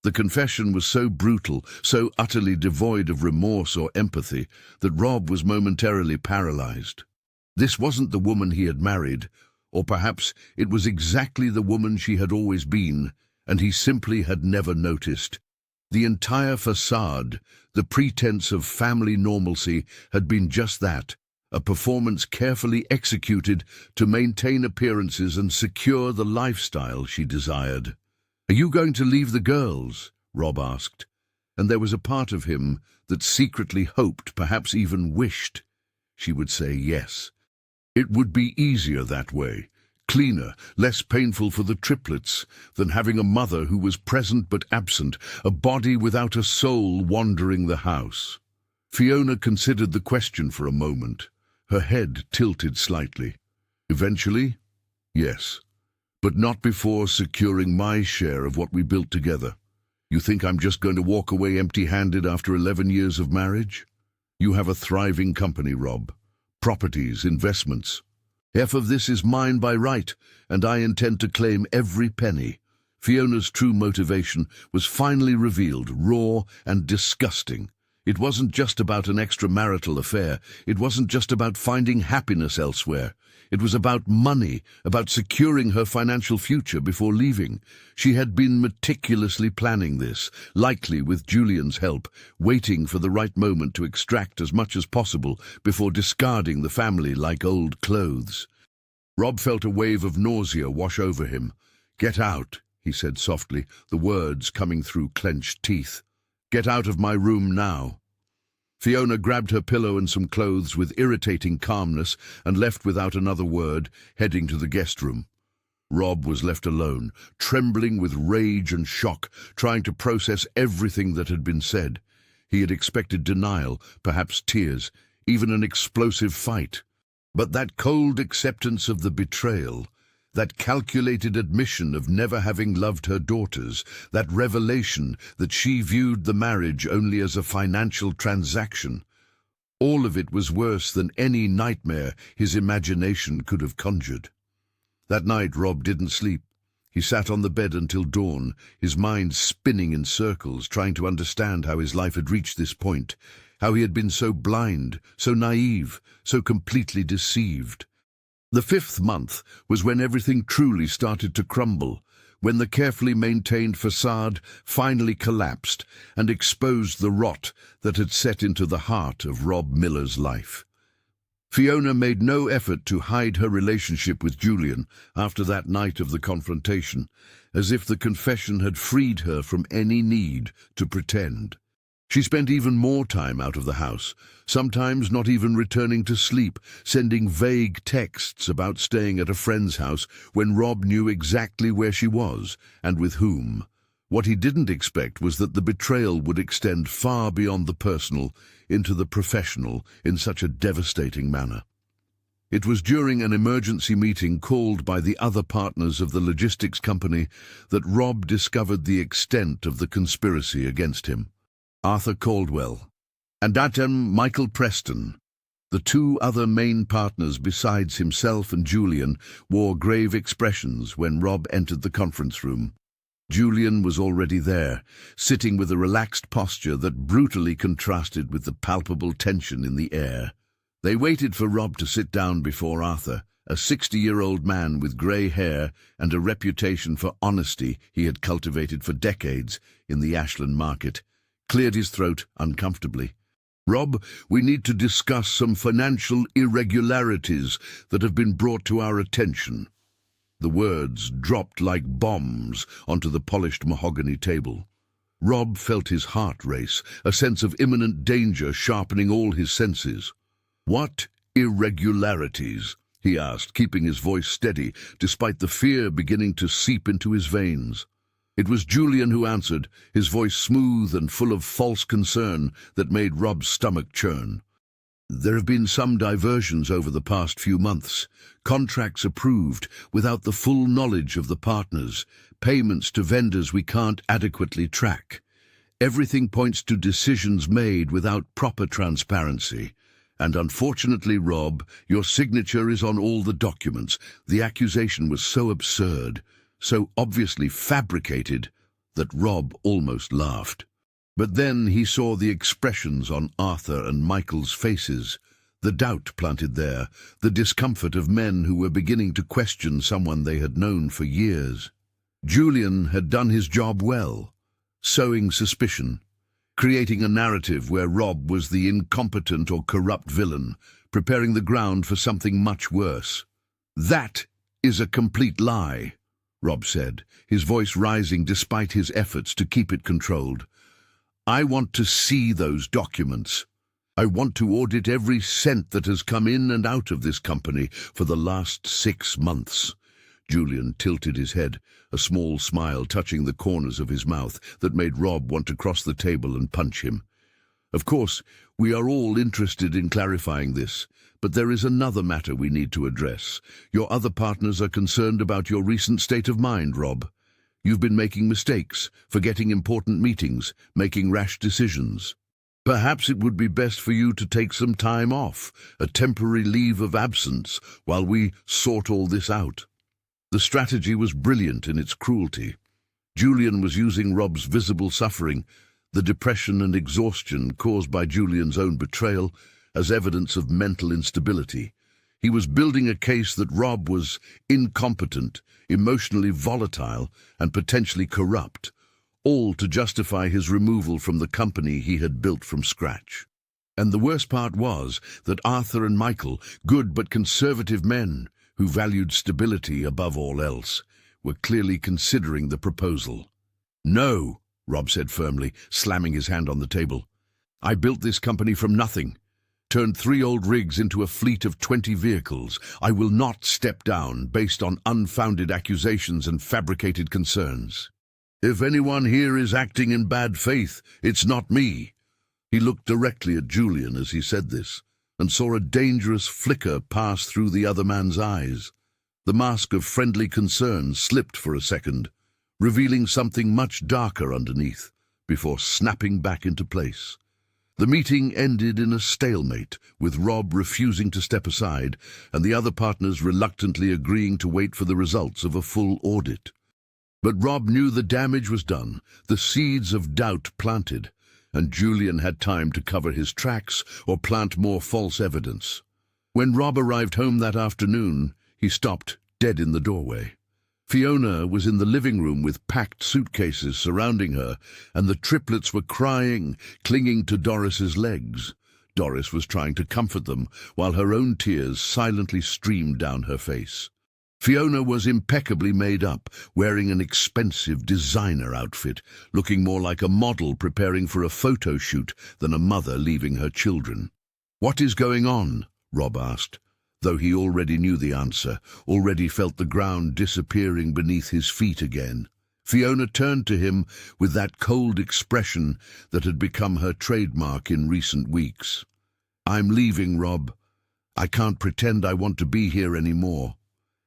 The confession was so brutal, so utterly devoid of remorse or empathy, that Rob was momentarily paralyzed. This wasn't the woman he had married, or perhaps it was exactly the woman she had always been, and he simply had never noticed. The entire facade, the pretense of family normalcy, had been just that, a performance carefully executed to maintain appearances and secure the lifestyle she desired. "Are you going to leave the girls?" Rob asked, and there was a part of him that secretly hoped, perhaps even wished, she would say yes. It would be easier that way, cleaner, less painful for the triplets than having a mother who was present but absent, a body without a soul wandering the house. Fiona considered the question for a moment, her head tilted slightly. "Eventually, yes, but not before securing my share of what we built together. You think I'm just going to walk away empty-handed after 11 years of marriage? You have a thriving company, Rob. Properties, investments. Half of this is mine by right, and I intend to claim every penny." Fiona's true motivation was finally revealed, raw and disgusting. It wasn't just about an extramarital affair. It wasn't just about finding happiness elsewhere. It was about money, about securing her financial future before leaving. She had been meticulously planning this, likely with Julian's help, waiting for the right moment to extract as much as possible before discarding the family like old clothes. Rob felt a wave of nausea wash over him. "Get out," he said softly, the words coming through clenched teeth. "Get out of my room now." Fiona grabbed her pillow and some clothes with irritating calmness and left without another word, heading to the guest room. Rob was left alone, trembling with rage and shock, trying to process everything that had been said. He had expected denial, perhaps tears, even an explosive fight. But that cold acceptance of the betrayal, that calculated admission of never having loved her daughters, that revelation that she viewed the marriage only as a financial transaction, all of it was worse than any nightmare his imagination could have conjured. That night Rob didn't sleep. He sat on the bed until dawn, his mind spinning in circles, trying to understand how his life had reached this point, how he had been so blind, so naive, so completely deceived. The 5th month was when everything truly started to crumble, when the carefully maintained facade finally collapsed and exposed the rot that had set into the heart of Rob Miller's life. Fiona made no effort to hide her relationship with Julian after that night of the confrontation, as if the confession had freed her from any need to pretend. She spent even more time out of the house, sometimes not even returning to sleep, sending vague texts about staying at a friend's house when Rob knew exactly where she was and with whom. What he didn't expect was that the betrayal would extend far beyond the personal into the professional in such a devastating manner. It was during an emergency meeting called by the other partners of the logistics company that Rob discovered the extent of the conspiracy against him. Arthur Caldwell and Michael Preston, the two other main partners besides himself and Julian, wore grave expressions when Rob entered the conference room. Julian was already there, sitting with a relaxed posture that brutally contrasted with the palpable tension in the air. They waited for Rob to sit down before Arthur, a 60-year-old man with grey hair and a reputation for honesty he had cultivated for decades in the Ashland market, cleared his throat uncomfortably. "Rob, we need to discuss some financial irregularities that have been brought to our attention." The words dropped like bombs onto the polished mahogany table. Rob felt his heart race, a sense of imminent danger sharpening all his senses. "What irregularities?" he asked, keeping his voice steady, despite the fear beginning to seep into his veins. It was Julian who answered, his voice smooth and full of false concern that made Rob's stomach churn. "There have been some diversions over the past few months, contracts approved without the full knowledge of the partners, payments to vendors we can't adequately track. Everything points to decisions made without proper transparency. And unfortunately, Rob, your signature is on all the documents." The accusation was so absurd, so obviously fabricated, that Rob almost laughed. But then he saw the expressions on Arthur and Michael's faces, the doubt planted there, the discomfort of men who were beginning to question someone they had known for years. Julian had done his job well, sowing suspicion, creating a narrative where Rob was the incompetent or corrupt villain, preparing the ground for something much worse. "That is a complete lie," Rob said, his voice rising despite his efforts to keep it controlled. "I want to see those documents. I want to audit every cent that has come in and out of this company for the last 6 months. Julian tilted his head, a small smile touching the corners of his mouth that made Rob want to cross the table and punch him. "Of course, we are all interested in clarifying this, but there is another matter we need to address. Your other partners are concerned about your recent state of mind, Rob. You've been making mistakes, forgetting important meetings, making rash decisions. Perhaps it would be best for you to take some time off, a temporary leave of absence, while we sort all this out." The strategy was brilliant in its cruelty. Julian was using Rob's visible suffering, the depression and exhaustion caused by Julian's own betrayal, as evidence of mental instability. He was building a case that Rob was incompetent, emotionally volatile, and potentially corrupt, all to justify his removal from the company he had built from scratch. And the worst part was that Arthur and Michael, good but conservative men who valued stability above all else, were clearly considering the proposal. "No," Rob said firmly, slamming his hand on the table. "I built this company from nothing, turned 3 old rigs into a fleet of 20 vehicles. I will not step down based on unfounded accusations and fabricated concerns. If anyone here is acting in bad faith, it's not me." He looked directly at Julian as he said this, and saw a dangerous flicker pass through the other man's eyes. The mask of friendly concern slipped for a second, revealing something much darker underneath, before snapping back into place. The meeting ended in a stalemate, with Rob refusing to step aside and the other partners reluctantly agreeing to wait for the results of a full audit. But Rob knew the damage was done, the seeds of doubt planted, and Julian had time to cover his tracks or plant more false evidence. When Rob arrived home that afternoon, he stopped dead in the doorway. Fiona was in the living room with packed suitcases surrounding her, and the triplets were crying, clinging to Doris's legs. Doris was trying to comfort them, while her own tears silently streamed down her face. Fiona was impeccably made up, wearing an expensive designer outfit, looking more like a model preparing for a photo shoot than a mother leaving her children. "What is going on?" Rob asked, though he already knew the answer, already felt the ground disappearing beneath his feet again. Fiona turned to him with that cold expression that had become her trademark in recent weeks. "I'm leaving, Rob. I can't pretend I want to be here anymore.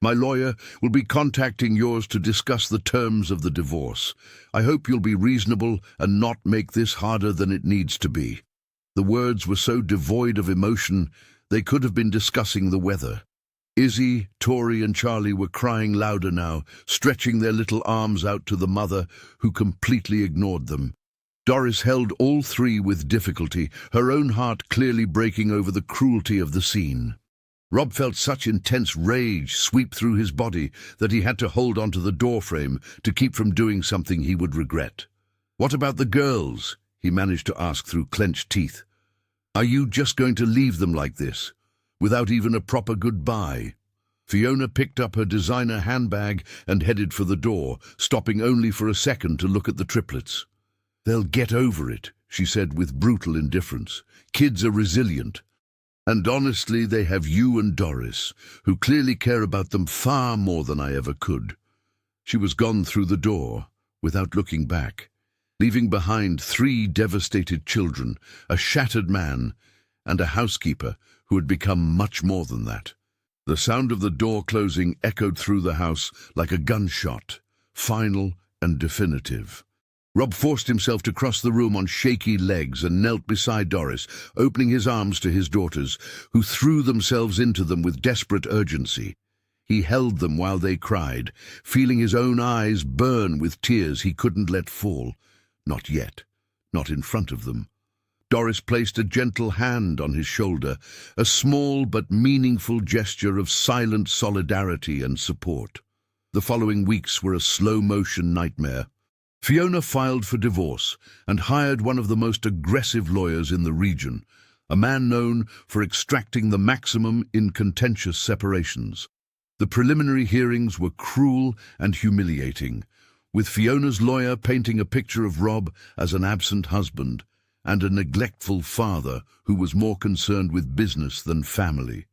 My lawyer will be contacting yours to discuss the terms of the divorce. I hope you'll be reasonable and not make this harder than it needs to be." The words were so devoid of emotion, they could have been discussing the weather. Izzy, Tori, and Charlie were crying louder now, stretching their little arms out to the mother, who completely ignored them. Doris held all three with difficulty, her own heart clearly breaking over the cruelty of the scene. Rob felt such intense rage sweep through his body that he had to hold onto the doorframe to keep from doing something he would regret. "What about the girls?" he managed to ask through clenched teeth. "Are you just going to leave them like this, without even a proper goodbye?" Fiona picked up her designer handbag and headed for the door, stopping only for a second to look at the triplets. "They'll get over it," she said with brutal indifference. "Kids are resilient. And honestly, they have you and Doris, who clearly care about them far more than I ever could." She was gone through the door, without looking back, leaving behind 3 devastated children, a shattered man, and a housekeeper who had become much more than that. The sound of the door closing echoed through the house like a gunshot, final and definitive. Rob forced himself to cross the room on shaky legs and knelt beside Doris, opening his arms to his daughters, who threw themselves into them with desperate urgency. He held them while they cried, feeling his own eyes burn with tears he couldn't let fall. Not yet, not in front of them. Doris placed a gentle hand on his shoulder, a small but meaningful gesture of silent solidarity and support. The following weeks were a slow-motion nightmare. Fiona filed for divorce and hired one of the most aggressive lawyers in the region, a man known for extracting the maximum in contentious separations. The preliminary hearings were cruel and humiliating, with Fiona's lawyer painting a picture of Rob as an absent husband and a neglectful father who was more concerned with business than family.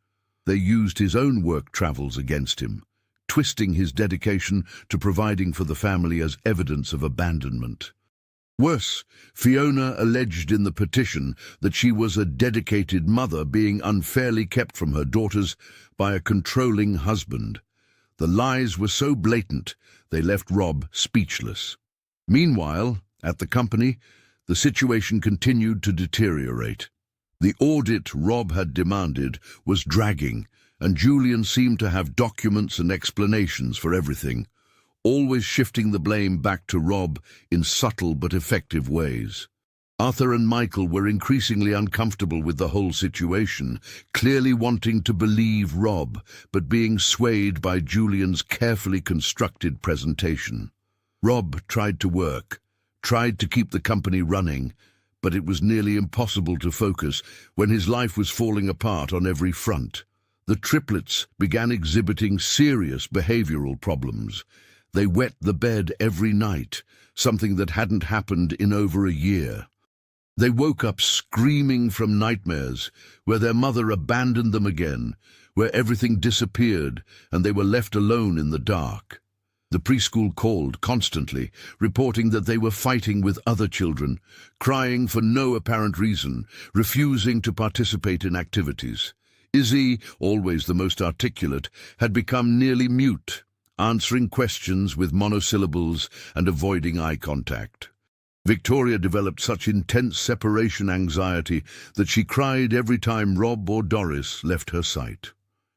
They used his own work travels against him, twisting his dedication to providing for the family as evidence of abandonment. Worse, Fiona alleged in the petition that she was a dedicated mother being unfairly kept from her daughters by a controlling husband. The lies were so blatant, they left Rob speechless. Meanwhile, at the company, the situation continued to deteriorate. The audit Rob had demanded was dragging, and Julian seemed to have documents and explanations for everything, always shifting the blame back to Rob in subtle but effective ways. Arthur and Michael were increasingly uncomfortable with the whole situation, clearly wanting to believe Rob, but being swayed by Julian's carefully constructed presentation. Rob tried to work, tried to keep the company running, but it was nearly impossible to focus when his life was falling apart on every front. The triplets began exhibiting serious behavioral problems. They wet the bed every night, something that hadn't happened in over a year. They woke up screaming from nightmares, where their mother abandoned them again, where everything disappeared and they were left alone in the dark. The preschool called constantly, reporting that they were fighting with other children, crying for no apparent reason, refusing to participate in activities. Izzy, always the most articulate, had become nearly mute, answering questions with monosyllables and avoiding eye contact. Victoria developed such intense separation anxiety that she cried every time Rob or Doris left her sight.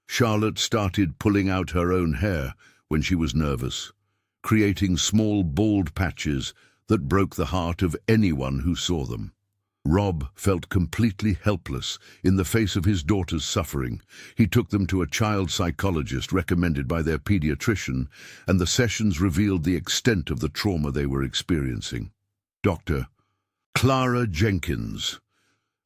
Charlotte started pulling out her own hair when she was nervous, creating small bald patches that broke the heart of anyone who saw them. Rob felt completely helpless in the face of his daughter's suffering. He took them to a child psychologist recommended by their pediatrician, and the sessions revealed the extent of the trauma they were experiencing. Dr. Clara Jenkins,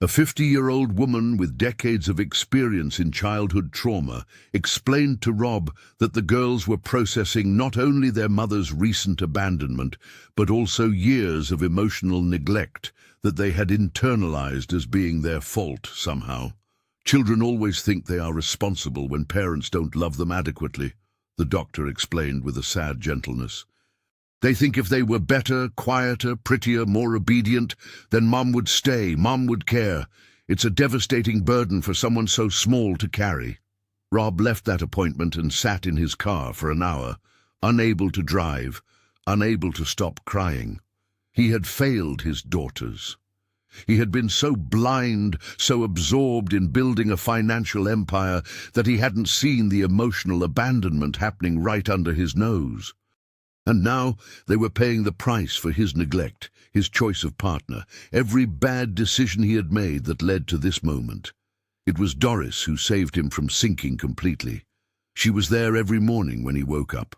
a 50-year-old woman with decades of experience in childhood trauma, explained to Rob that the girls were processing not only their mother's recent abandonment, but also years of emotional neglect that they had internalized as being their fault somehow. Children always think they are responsible when parents don't love them adequately, the doctor explained with a sad gentleness. They think if they were better, quieter, prettier, more obedient, then Mom would stay, Mom would care. It's a devastating burden for someone so small to carry. Rob left that appointment and sat in his car for an hour, unable to drive, unable to stop crying. He had failed his daughters. He had been so blind, so absorbed in building a financial empire that he hadn't seen the emotional abandonment happening right under his nose. And now they were paying the price for his neglect, his choice of partner, every bad decision he had made that led to this moment. It was Doris who saved him from sinking completely. She was there every morning when he woke up.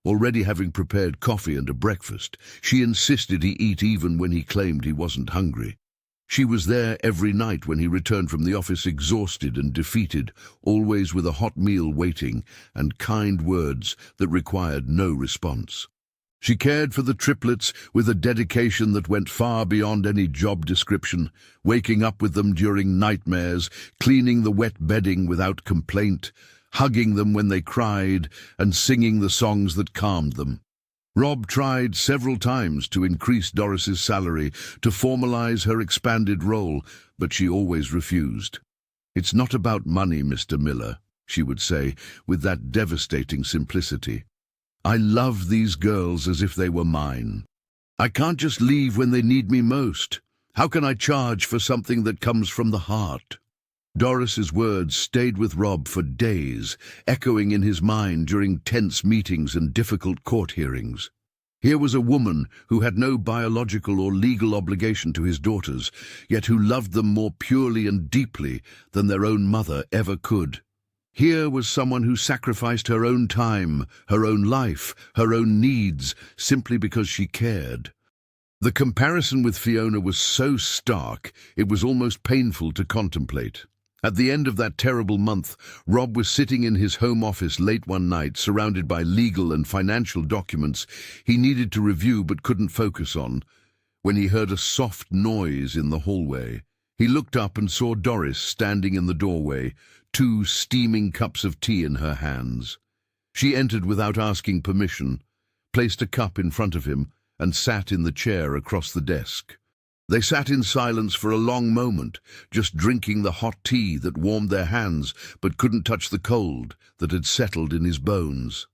Already having prepared coffee and a breakfast, she insisted he eat even when he claimed he wasn't hungry. She was there every night when he returned from the office exhausted and defeated, always with a hot meal waiting and kind words that required no response. She cared for the triplets with a dedication that went far beyond any job description, waking up with them during nightmares, cleaning the wet bedding without complaint, hugging them when they cried, and singing the songs that calmed them. Rob tried several times to increase Doris's salary, to formalize her expanded role, but she always refused. "It's not about money, Mr. Miller," she would say, with that devastating simplicity. "I love these girls as if they were mine. I can't just leave when they need me most. How can I charge for something that comes from the heart?" Doris's words stayed with Rob for days, echoing in his mind during tense meetings and difficult court hearings. Here was a woman who had no biological or legal obligation to his daughters, yet who loved them more purely and deeply than their own mother ever could. Here was someone who sacrificed her own time, her own life, her own needs, simply because she cared. The comparison with Fiona was so stark, it was almost painful to contemplate. At the end of that terrible month, Rob was sitting in his home office late one night, surrounded by legal and financial documents he needed to review but couldn't focus on, when he heard a soft noise in the hallway. He looked up and saw Doris standing in the doorway, 2 steaming cups of tea in her hands. She entered without asking permission, placed a cup in front of him, and sat in the chair across the desk. They sat in silence for a long moment, just drinking the hot tea that warmed their hands but couldn't touch the cold that had settled in his bones.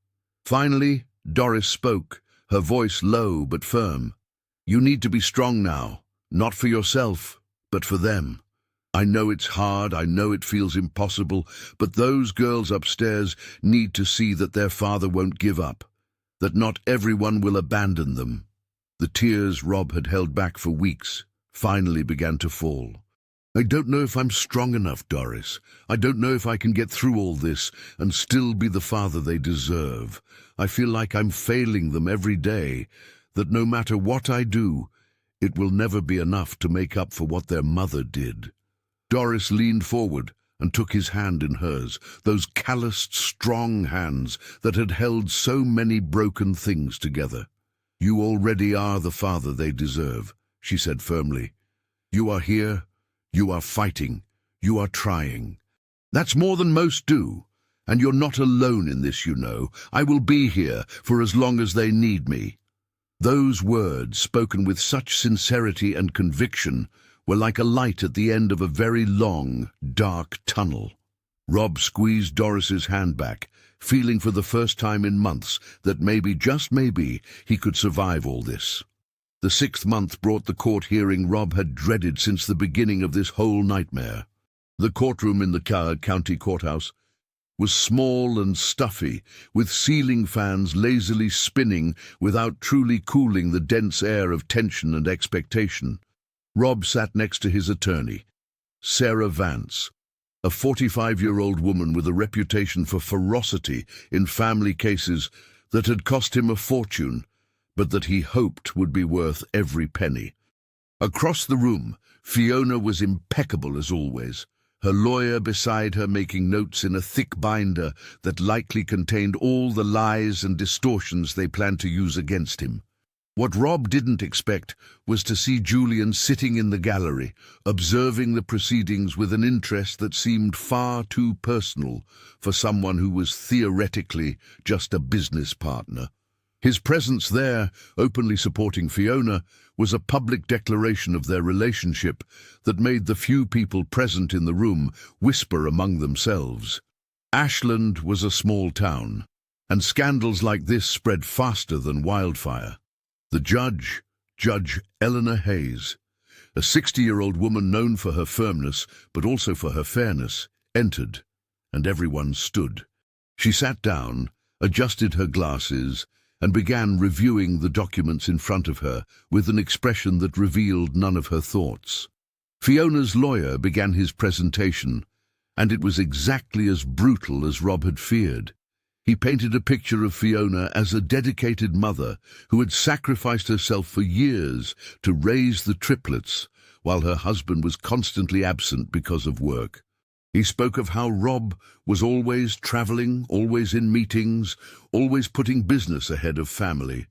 Finally, Doris spoke, her voice low but firm. "You need to be strong now, not for yourself, but for them. I know it's hard, I know it feels impossible, but those girls upstairs need to see that their father won't give up, that not everyone will abandon them." The tears Rob had held back for weeks finally began to fall. "I don't know if I'm strong enough, Doris. I don't know if I can get through all this and still be the father they deserve. I feel like I'm failing them every day, that no matter what I do, it will never be enough to make up for what their mother did." Doris leaned forward and took his hand in hers, those calloused, strong hands that had held so many broken things together. "You already are the father they deserve," she said firmly. "You are here, you are fighting, you are trying. That's more than most do, And you're not alone in this, you know. I will be here for as long as they need me." Those words, spoken with such sincerity and conviction, were like a light at the end of a very long, dark tunnel. Rob squeezed Doris's hand back, feeling for the first time in months that maybe, just maybe, he could survive all this. The 6th month brought the court hearing Rob had dreaded since the beginning of this whole nightmare. The courtroom in the county courthouse was small and stuffy, with ceiling fans lazily spinning without truly cooling the dense air of tension and expectation. Rob sat next to his attorney, Sarah Vance, a 45-year-old woman with a reputation for ferocity in family cases that had cost him a fortune, but that he hoped would be worth every penny. Across the room, Fiona was impeccable as always, her lawyer beside her making notes in a thick binder that likely contained all the lies and distortions they planned to use against him. What Rob didn't expect was to see Julian sitting in the gallery, observing the proceedings with an interest that seemed far too personal for someone who was theoretically just a business partner. His presence there, openly supporting Fiona, was a public declaration of their relationship that made the few people present in the room whisper among themselves. Ashland was a small town, and scandals like this spread faster than wildfire. The judge, Judge Eleanor Hayes, a 60-year-old woman known for her firmness but also for her fairness, entered, and everyone stood. She sat down, adjusted her glasses, and began reviewing the documents in front of her with an expression that revealed none of her thoughts. Fiona's lawyer began his presentation, and it was exactly as brutal as Rob had feared. He painted a picture of Fiona as a dedicated mother who had sacrificed herself for years to raise the triplets, while her husband was constantly absent because of work. He spoke of how Rob was always traveling, always in meetings, always putting business ahead of family.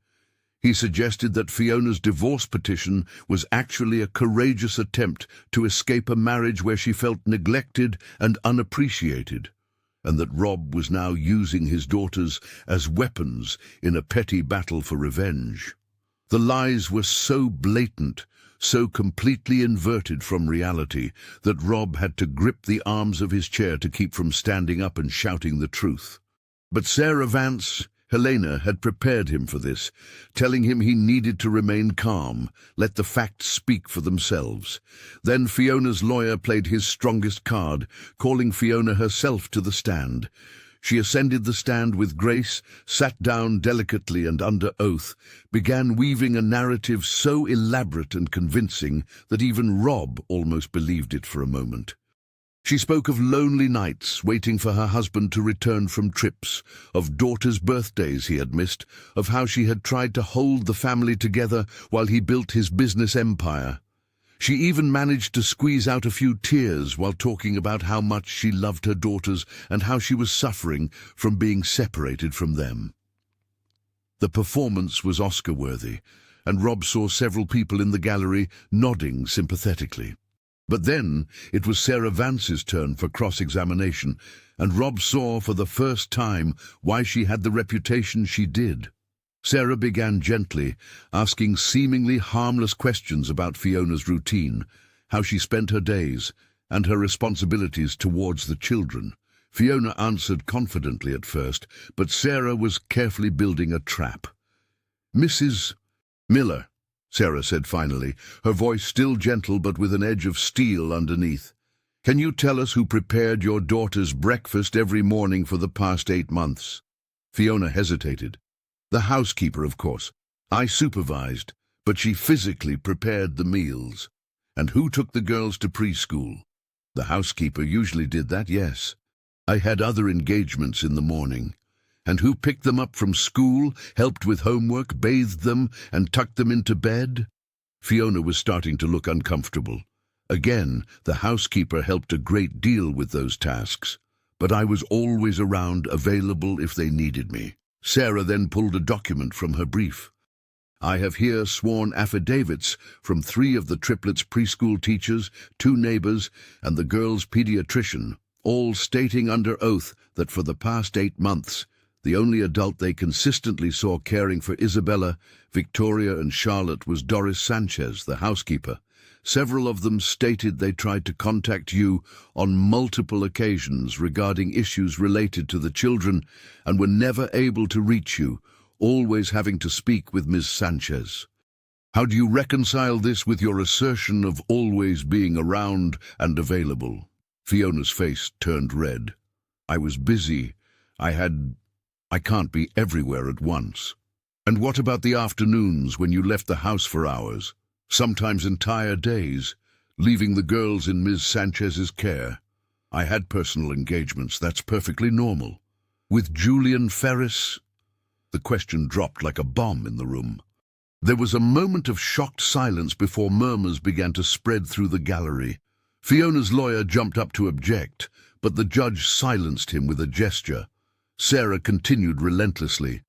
He suggested that Fiona's divorce petition was actually a courageous attempt to escape a marriage where she felt neglected and unappreciated, and that Rob was now using his daughters as weapons in a petty battle for revenge. The lies were so blatant, so completely inverted from reality, that Rob had to grip the arms of his chair to keep from standing up and shouting the truth. But Sarah Vance, Helena, had prepared him for this, telling him he needed to remain calm, let the facts speak for themselves. Then Fiona's lawyer played his strongest card, calling Fiona herself to the stand. She ascended the stand with grace, sat down delicately and under oath, began weaving a narrative so elaborate and convincing that even Rob almost believed it for a moment. She spoke of lonely nights waiting for her husband to return from trips, of daughters' birthdays he had missed, of how she had tried to hold the family together while he built his business empire. She even managed to squeeze out a few tears while talking about how much she loved her daughters and how she was suffering from being separated from them. The performance was Oscar-worthy, and Rob saw several people in the gallery nodding sympathetically. But then it was Sarah Vance's turn for cross-examination, and Rob saw for the first time why she had the reputation she did. Sarah began gently, asking seemingly harmless questions about Fiona's routine, how she spent her days, and her responsibilities towards the children. Fiona answered confidently at first, but Sarah was carefully building a trap. "Mrs. Miller," Sarah said finally, her voice still gentle but with an edge of steel underneath, "can you tell us who prepared your daughter's breakfast every morning for the past 8 months?" Fiona hesitated. "The housekeeper, of course. I supervised, but she physically prepared the meals." "And who took the girls to preschool?" "The housekeeper usually did that, yes. I had other engagements in the morning." "And who picked them up from school, helped with homework, bathed them, and tucked them into bed?" Fiona was starting to look uncomfortable. Again, the housekeeper helped a great deal with those tasks, but I was always around, available if they needed me. Sarah then pulled a document from her brief. "I have here sworn affidavits from 3 of the triplets' preschool teachers, 2 neighbors, and the girls' pediatrician, all stating under oath that for the past 8 months, the only adult they consistently saw caring for Isabella, Victoria and Charlotte was Doris Sanchez, the housekeeper. Several of them stated they tried to contact you on multiple occasions regarding issues related to the children and were never able to reach you, always having to speak with Ms. Sanchez. How do you reconcile this with your assertion of always being around and available? Fiona's face turned red. I was busy. I can't be everywhere at once. And what about the afternoons when you left the house for hours, sometimes entire days, leaving the girls in Ms. Sanchez's care? I had personal engagements, that's perfectly normal. With Julian Ferris? The question dropped like a bomb in the room. There was a moment of shocked silence before murmurs began to spread through the gallery. Fiona's lawyer jumped up to object, but the judge silenced him with a gesture. Sarah continued relentlessly.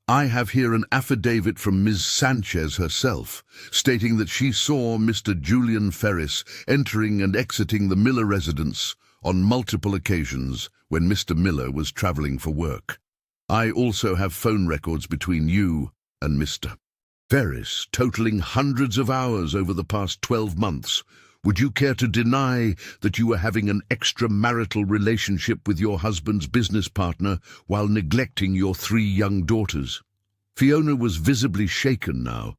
I have here an affidavit from Ms. Sanchez herself, stating that she saw Mr. Julian Ferris entering and exiting the Miller residence on multiple occasions when Mr. Miller was traveling for work. I also have phone records between you and Mr. Ferris, totaling hundreds of hours over the past 12 months. Would you care to deny that you were having an extramarital relationship with your husband's business partner while neglecting your 3 young daughters? Fiona was visibly shaken now,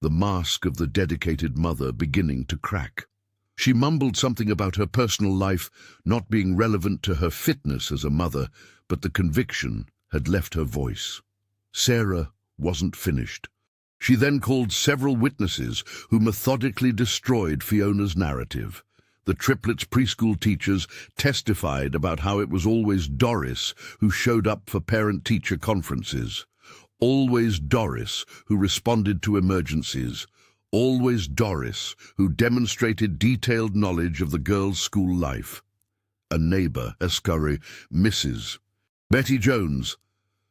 the mask of the dedicated mother beginning to crack. She mumbled something about her personal life not being relevant to her fitness as a mother, but the conviction had left her voice. Sarah wasn't finished. She then called several witnesses who methodically destroyed Fiona's narrative. The Triplets preschool teachers testified about how it was always Doris who showed up for parent-teacher conferences. Always Doris who responded to emergencies. Always Doris who demonstrated detailed knowledge of the girls' school life. A neighbor, Mrs. Betty Jones,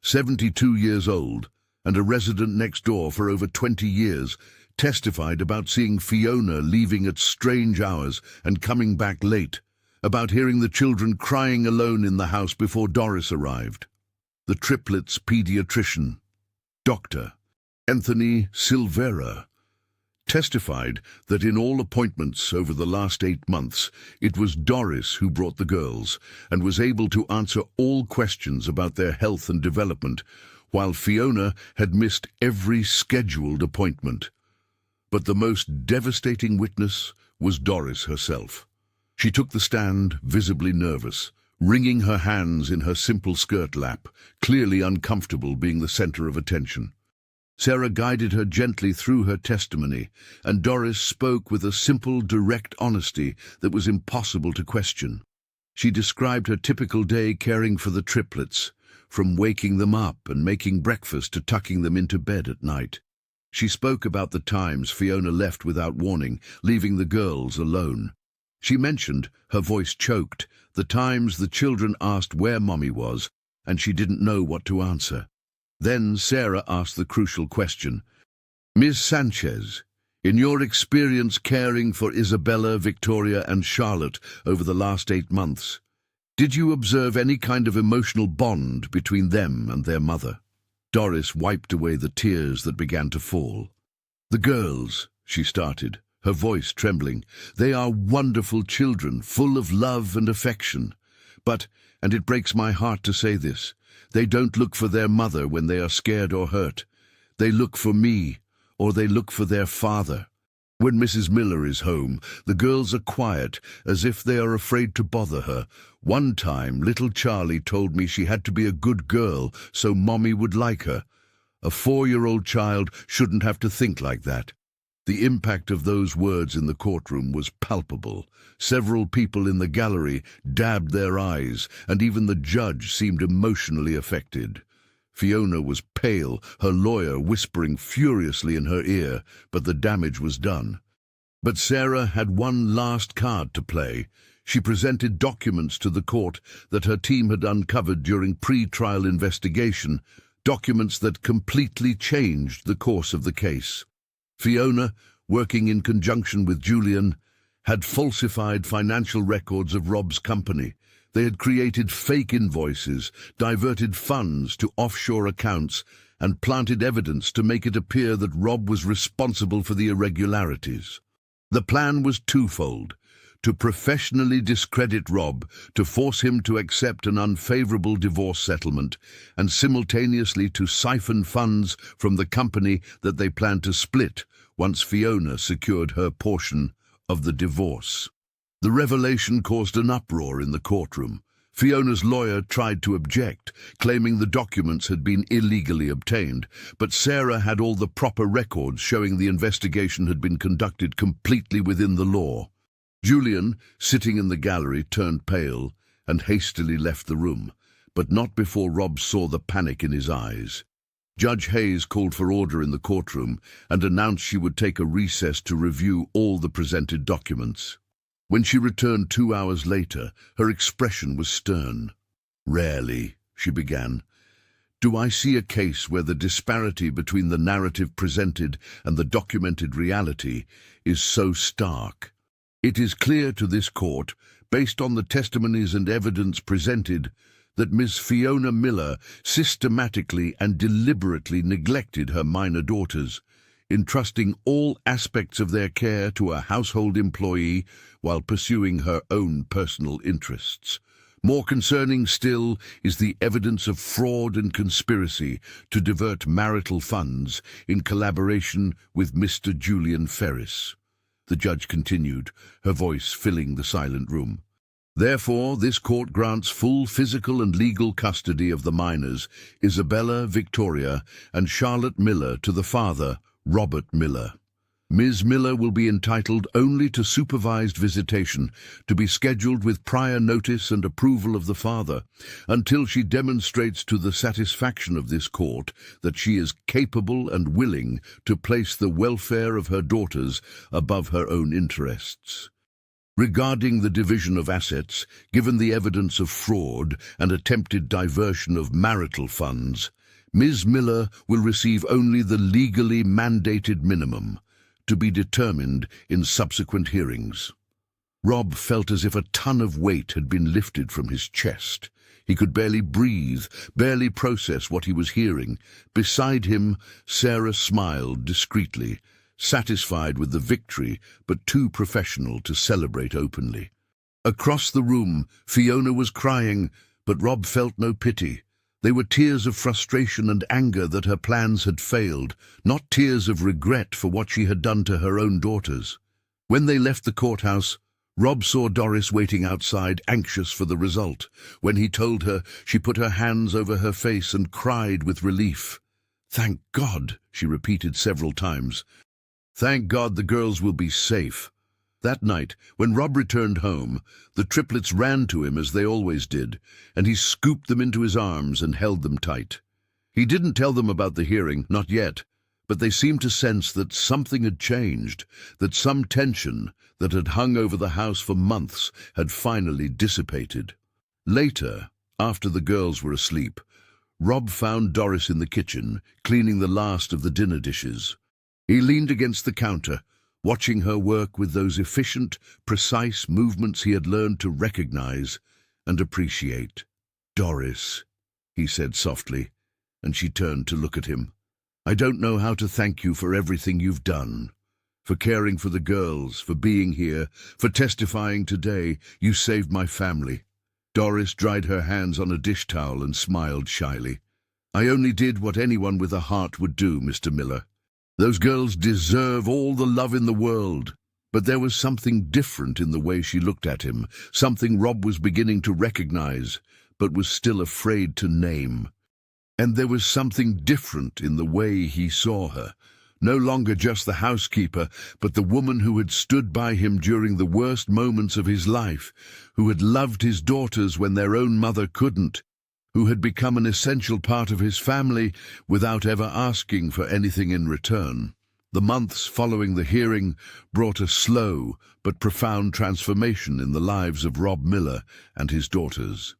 72 years old, and a resident next door for over 20 years, testified about seeing Fiona leaving at strange hours and coming back late, about hearing the children crying alone in the house before Doris arrived. The Triplets' pediatrician, Dr. Anthony Silvera, testified that in all appointments over the last 8 months, it was Doris who brought the girls and was able to answer all questions about their health and development, while Fiona had missed every scheduled appointment. But the most devastating witness was Doris herself. She took the stand, visibly nervous, wringing her hands in her simple skirt lap, clearly uncomfortable being the center of attention. Sarah guided her gently through her testimony, and Doris spoke with a simple, direct honesty that was impossible to question. She described her typical day caring for the triplets, from waking them up and making breakfast to tucking them into bed at night. She spoke about the times Fiona left without warning, leaving the girls alone. She mentioned, her voice choked, the times the children asked where Mommy was, and she didn't know what to answer. Then Sarah asked the crucial question. Ms. Sanchez, in your experience caring for Isabella, Victoria and Charlotte over the last 8 months, did you observe any kind of emotional bond between them and their mother? Doris wiped away the tears that began to fall. The girls, she started, her voice trembling, they are wonderful children, full of love and affection. But, and it breaks my heart to say this, they don't look for their mother when they are scared or hurt. They look for me, or they look for their father. When Mrs. Miller is home, the girls are quiet, as if they are afraid to bother her. One time, little Charlie told me she had to be a good girl so Mommy would like her. A 4-year-old child shouldn't have to think like that. The impact of those words in the courtroom was palpable. Several people in the gallery dabbed their eyes, and even the judge seemed emotionally affected. Fiona was pale, her lawyer whispering furiously in her ear, but the damage was done. But Sarah had one last card to play. She presented documents to the court that her team had uncovered during pre-trial investigation, documents that completely changed the course of the case. Fiona, working in conjunction with Julian, had falsified financial records of Rob's company, They had created fake invoices, diverted funds to offshore accounts, and planted evidence to make it appear that Rob was responsible for the irregularities. The plan was twofold: to professionally discredit Rob, to force him to accept an unfavorable divorce settlement, and simultaneously to siphon funds from the company that they planned to split once Fiona secured her portion of the divorce. The revelation caused an uproar in the courtroom. Fiona's lawyer tried to object, claiming the documents had been illegally obtained, but Sarah had all the proper records showing the investigation had been conducted completely within the law. Julian, sitting in the gallery, turned pale and hastily left the room, but not before Rob saw the panic in his eyes. Judge Hayes called for order in the courtroom and announced she would take a recess to review all the presented documents. When she returned 2 hours later, her expression was stern. "Rarely," she began, "do I see a case where the disparity between the narrative presented and the documented reality is so stark. It is clear to this court, based on the testimonies and evidence presented, that Miss Fiona Miller systematically and deliberately neglected her minor daughters, entrusting all aspects of their care to a household employee while pursuing her own personal interests. More concerning still is the evidence of fraud and conspiracy to divert marital funds in collaboration with Mr. Julian Ferris." The judge continued, her voice filling the silent room. "Therefore, this court grants full physical and legal custody of the minors, Isabella, Victoria, and Charlotte Miller, to the father, Robert Miller. Ms. Miller will be entitled only to supervised visitation, to be scheduled with prior notice and approval of the father, until she demonstrates to the satisfaction of this court that she is capable and willing to place the welfare of her daughters above her own interests. Regarding the division of assets, given the evidence of fraud and attempted diversion of marital funds, Ms. Miller will receive only the legally mandated minimum, to be determined in subsequent hearings." Rob felt as if a ton of weight had been lifted from his chest. He could barely breathe, barely process what he was hearing. Beside him, Sarah smiled discreetly, satisfied with the victory, but too professional to celebrate openly. Across the room, Fiona was crying, but Rob felt no pity. They were tears of frustration and anger that her plans had failed, not tears of regret for what she had done to her own daughters. When they left the courthouse, Rob saw Doris waiting outside, anxious for the result. When he told her, she put her hands over her face and cried with relief. "Thank God," she repeated several times. "Thank God the girls will be safe." That night, when Rob returned home, the triplets ran to him as they always did, and he scooped them into his arms and held them tight. He didn't tell them about the hearing, not yet, but they seemed to sense that something had changed, that some tension that had hung over the house for months had finally dissipated. Later, after the girls were asleep, Rob found Doris in the kitchen, cleaning the last of the dinner dishes. He leaned against the counter, watching her work with those efficient, precise movements he had learned to recognize and appreciate. "Doris," he said softly, and she turned to look at him. "I don't know how to thank you for everything you've done. For caring for the girls, for being here, for testifying today. You saved my family." Doris dried her hands on a dish towel and smiled shyly. "I only did what anyone with a heart would do, Mr. Miller. Those girls deserve all the love in the world." But there was something different in the way she looked at him, something Rob was beginning to recognize, but was still afraid to name. And there was something different in the way he saw her. No longer just the housekeeper, but the woman who had stood by him during the worst moments of his life, who had loved his daughters when their own mother couldn't, who had become an essential part of his family without ever asking for anything in return. The months following the hearing brought a slow but profound transformation in the lives of Rob Miller and his daughters.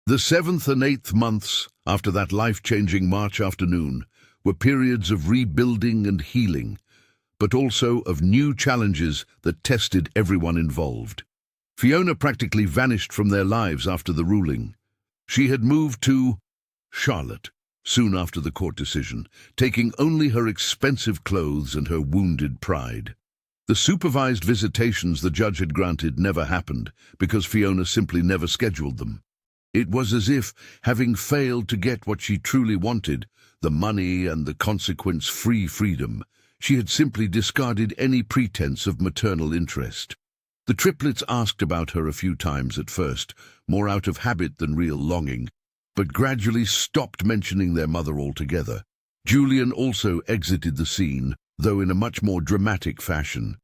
The 7th and 8th months after that life-changing March afternoon were periods of rebuilding and healing, but also of new challenges that tested everyone involved. Fiona practically vanished from their lives after the ruling. She had moved to Charlotte soon after the court decision, taking only her expensive clothes and her wounded pride. The supervised visitations the judge had granted never happened because Fiona simply never scheduled them. It was as if, having failed to get what she truly wanted, the money and the consequence-free freedom, she had simply discarded any pretense of maternal interest. The triplets asked about her a few times at first, more out of habit than real longing, but gradually stopped mentioning their mother altogether. Julian also exited the scene, though in a much more dramatic fashion.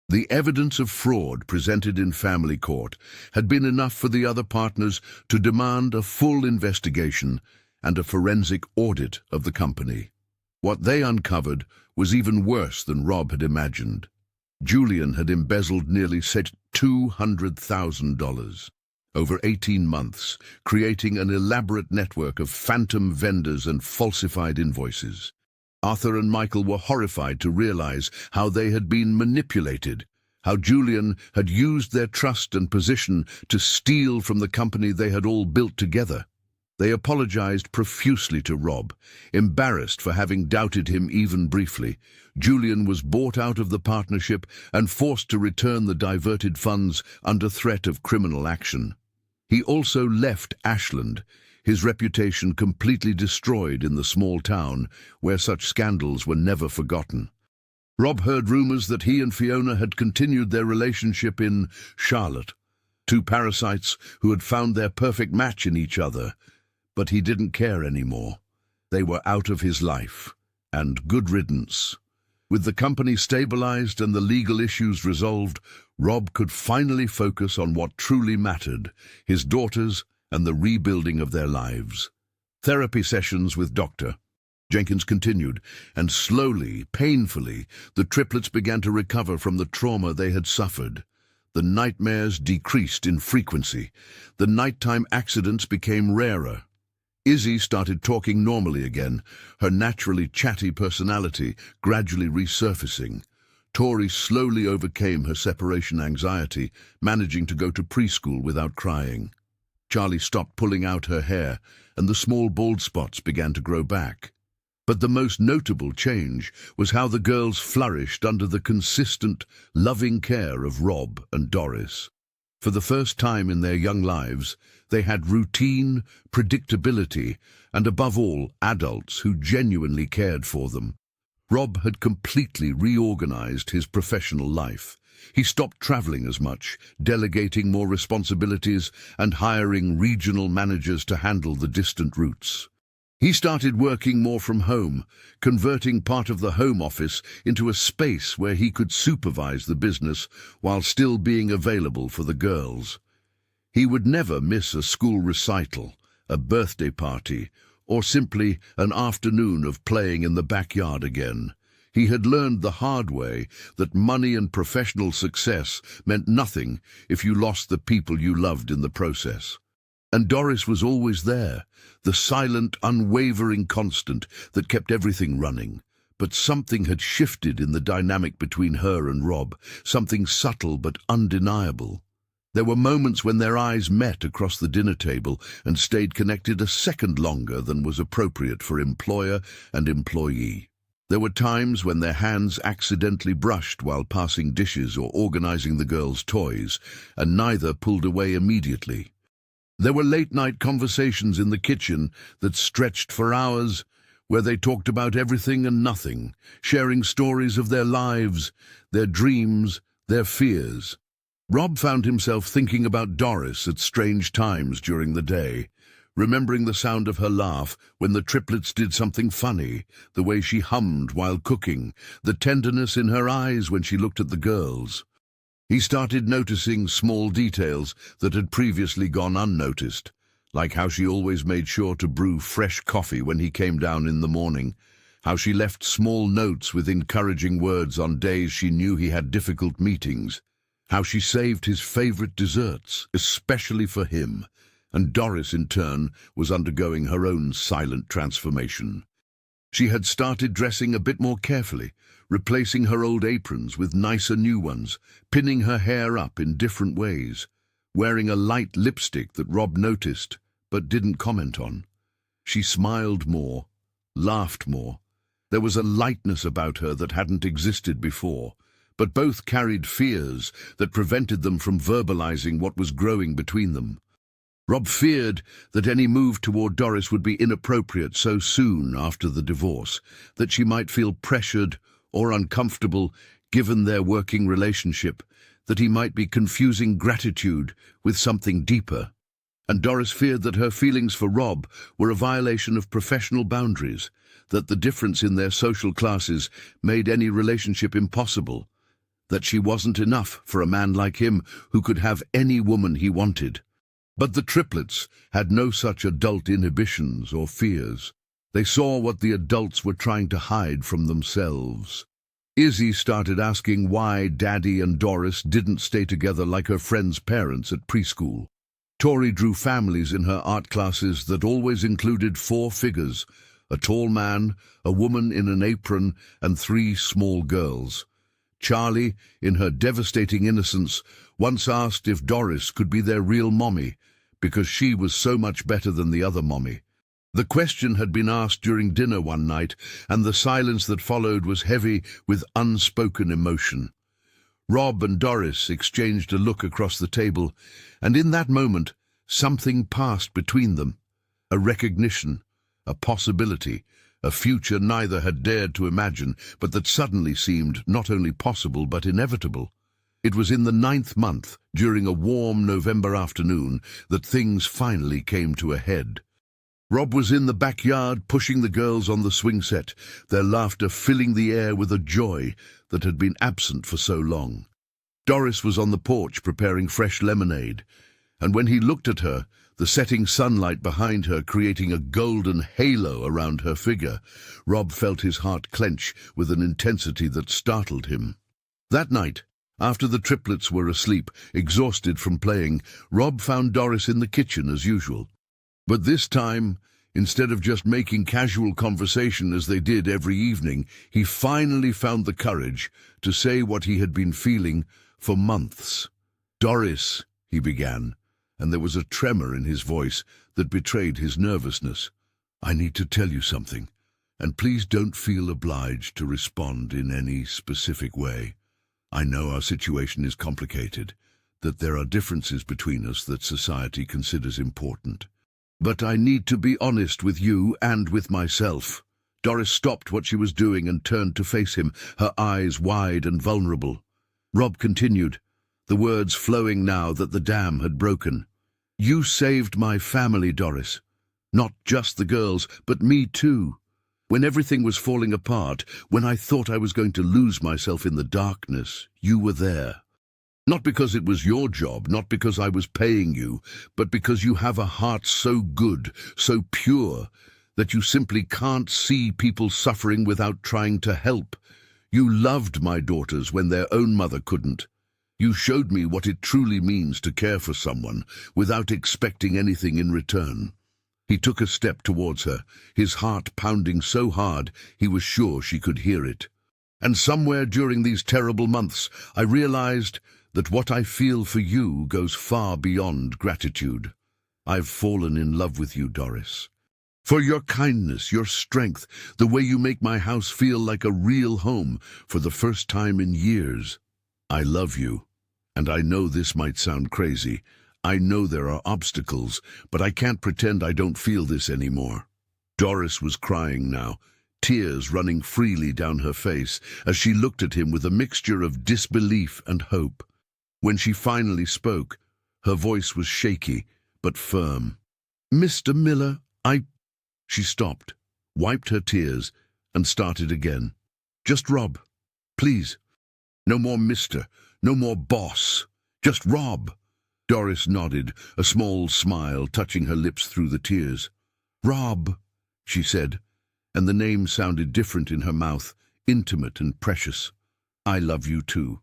The evidence of fraud presented in family court had been enough for the other partners to demand a full investigation and a forensic audit of the company. What they uncovered was even worse than Rob had imagined. Julian had embezzled nearly $200,000 over 18 months, creating an elaborate network of phantom vendors and falsified invoices. Arthur and Michael were horrified to realize how they had been manipulated, how Julian had used their trust and position to steal from the company they had all built together. They apologized profusely to Rob, embarrassed for having doubted him even briefly. Julian was bought out of the partnership and forced to return the diverted funds under threat of criminal action. He also left Ashland, his reputation completely destroyed in the small town where such scandals were never forgotten. Rob heard rumors that he and Fiona had continued their relationship in Charlotte, two parasites who had found their perfect match in each other. But he didn't care anymore. They were out of his life, and good riddance. With the company stabilized and the legal issues resolved, Rob could finally focus on what truly mattered, his daughters and the rebuilding of their lives. Therapy sessions with Dr. Jenkins continued, and slowly, painfully, the triplets began to recover from the trauma they had suffered. The nightmares decreased in frequency. The nighttime accidents became rarer. Izzy started talking normally again, her naturally chatty personality gradually resurfacing. Tori slowly overcame her separation anxiety, managing to go to preschool without crying. Charlie stopped pulling out her hair, and the small bald spots began to grow back. But the most notable change was how the girls flourished under the consistent, loving care of Rob and Doris. For the first time in their young lives, they had routine, predictability, and above all, adults who genuinely cared for them. Rob had completely reorganized his professional life. He stopped traveling as much, delegating more responsibilities, and hiring regional managers to handle the distant routes. He started working more from home, converting part of the home office into a space where he could supervise the business while still being available for the girls. He would never miss a school recital, a birthday party, or simply an afternoon of playing in the backyard again. He had learned the hard way that money and professional success meant nothing if you lost the people you loved in the process. And Doris was always there, the silent, unwavering constant that kept everything running. But something had shifted in the dynamic between her and Rob, something subtle but undeniable. There were moments when their eyes met across the dinner table and stayed connected a second longer than was appropriate for employer and employee. There were times when their hands accidentally brushed while passing dishes or organizing the girls' toys, and neither pulled away immediately. There were late-night conversations in the kitchen that stretched for hours, where they talked about everything and nothing, sharing stories of their lives, their dreams, their fears. Rob found himself thinking about Doris at strange times during the day, remembering the sound of her laugh when the triplets did something funny, the way she hummed while cooking, the tenderness in her eyes when she looked at the girls. He started noticing small details that had previously gone unnoticed, like how she always made sure to brew fresh coffee when he came down in the morning, how she left small notes with encouraging words on days she knew he had difficult meetings, how she saved his favorite desserts, especially for him, and Doris, in turn, was undergoing her own silent transformation. She had started dressing a bit more carefully, replacing her old aprons with nicer new ones, pinning her hair up in different ways. wearing a light lipstick that Rob noticed but didn't comment on. She smiled more, laughed more. There was a lightness about her that hadn't existed before, but both carried fears that prevented them from verbalizing what was growing between them. Rob feared that any move toward Doris would be inappropriate so soon after the divorce, that she might feel pressured or uncomfortable given their working relationship, that he might be confusing gratitude with something deeper. And Doris feared that her feelings for Rob were a violation of professional boundaries, that the difference in their social classes made any relationship impossible, that she wasn't enough for a man like him who could have any woman he wanted. But the triplets had no such adult inhibitions or fears. They saw what the adults were trying to hide from themselves. Izzy started asking why Daddy and Doris didn't stay together like her friends' parents at preschool. Tori drew families in her art classes that always included 4 figures: a tall man, a woman in an apron, and 3 small girls. Charlie, in her devastating innocence, once asked if Doris could be their real mommy, because she was so much better than the other mommy. The question had been asked during dinner one night, and the silence that followed was heavy with unspoken emotion. Rob and Doris exchanged a look across the table, and in that moment, something passed between them. A recognition, a possibility, a future neither had dared to imagine, but that suddenly seemed not only possible but inevitable. It was in the 9th month, during a warm November afternoon, that things finally came to a head. Rob was in the backyard pushing the girls on the swing set, their laughter filling the air with a joy that had been absent for so long. Doris was on the porch preparing fresh lemonade, and when he looked at her, the setting sunlight behind her creating a golden halo around her figure, Rob felt his heart clench with an intensity that startled him. That night, after the triplets were asleep, exhausted from playing, Rob found Doris in the kitchen as usual. But this time, instead of just making casual conversation as they did every evening, he finally found the courage to say what he had been feeling for months. "Doris," he began, and there was a tremor in his voice that betrayed his nervousness. "I need to tell you something, and please don't feel obliged to respond in any specific way. I know our situation is complicated, that there are differences between us that society considers important. But I need to be honest with you and with myself." Doris stopped what she was doing and turned to face him, her eyes wide and vulnerable. Rob continued, the words flowing now that the dam had broken. "You saved my family, Doris. Not just the girls, but me too. When everything was falling apart, when I thought I was going to lose myself in the darkness, you were there. Not because it was your job, not because I was paying you, but because you have a heart so good, so pure, that you simply can't see people suffering without trying to help. You loved my daughters when their own mother couldn't. You showed me what it truly means to care for someone without expecting anything in return." He took a step towards her, his heart pounding so hard he was sure she could hear it. "And somewhere during these terrible months, I realized that what I feel for you goes far beyond gratitude. I've fallen in love with you, Doris. For your kindness, your strength, the way you make my house feel like a real home for the first time in years. I love you, and I know this might sound crazy. I know there are obstacles, but I can't pretend I don't feel this anymore." Doris was crying now, tears running freely down her face as she looked at him with a mixture of disbelief and hope. When she finally spoke, her voice was shaky but firm. "Mr. Miller, She stopped, wiped her tears, and started again. "Just Rob, please. No more Mr., no more boss. Just Rob." Doris nodded, a small smile touching her lips through the tears. "Rob," she said, and the name sounded different in her mouth, intimate and precious. "I love you too.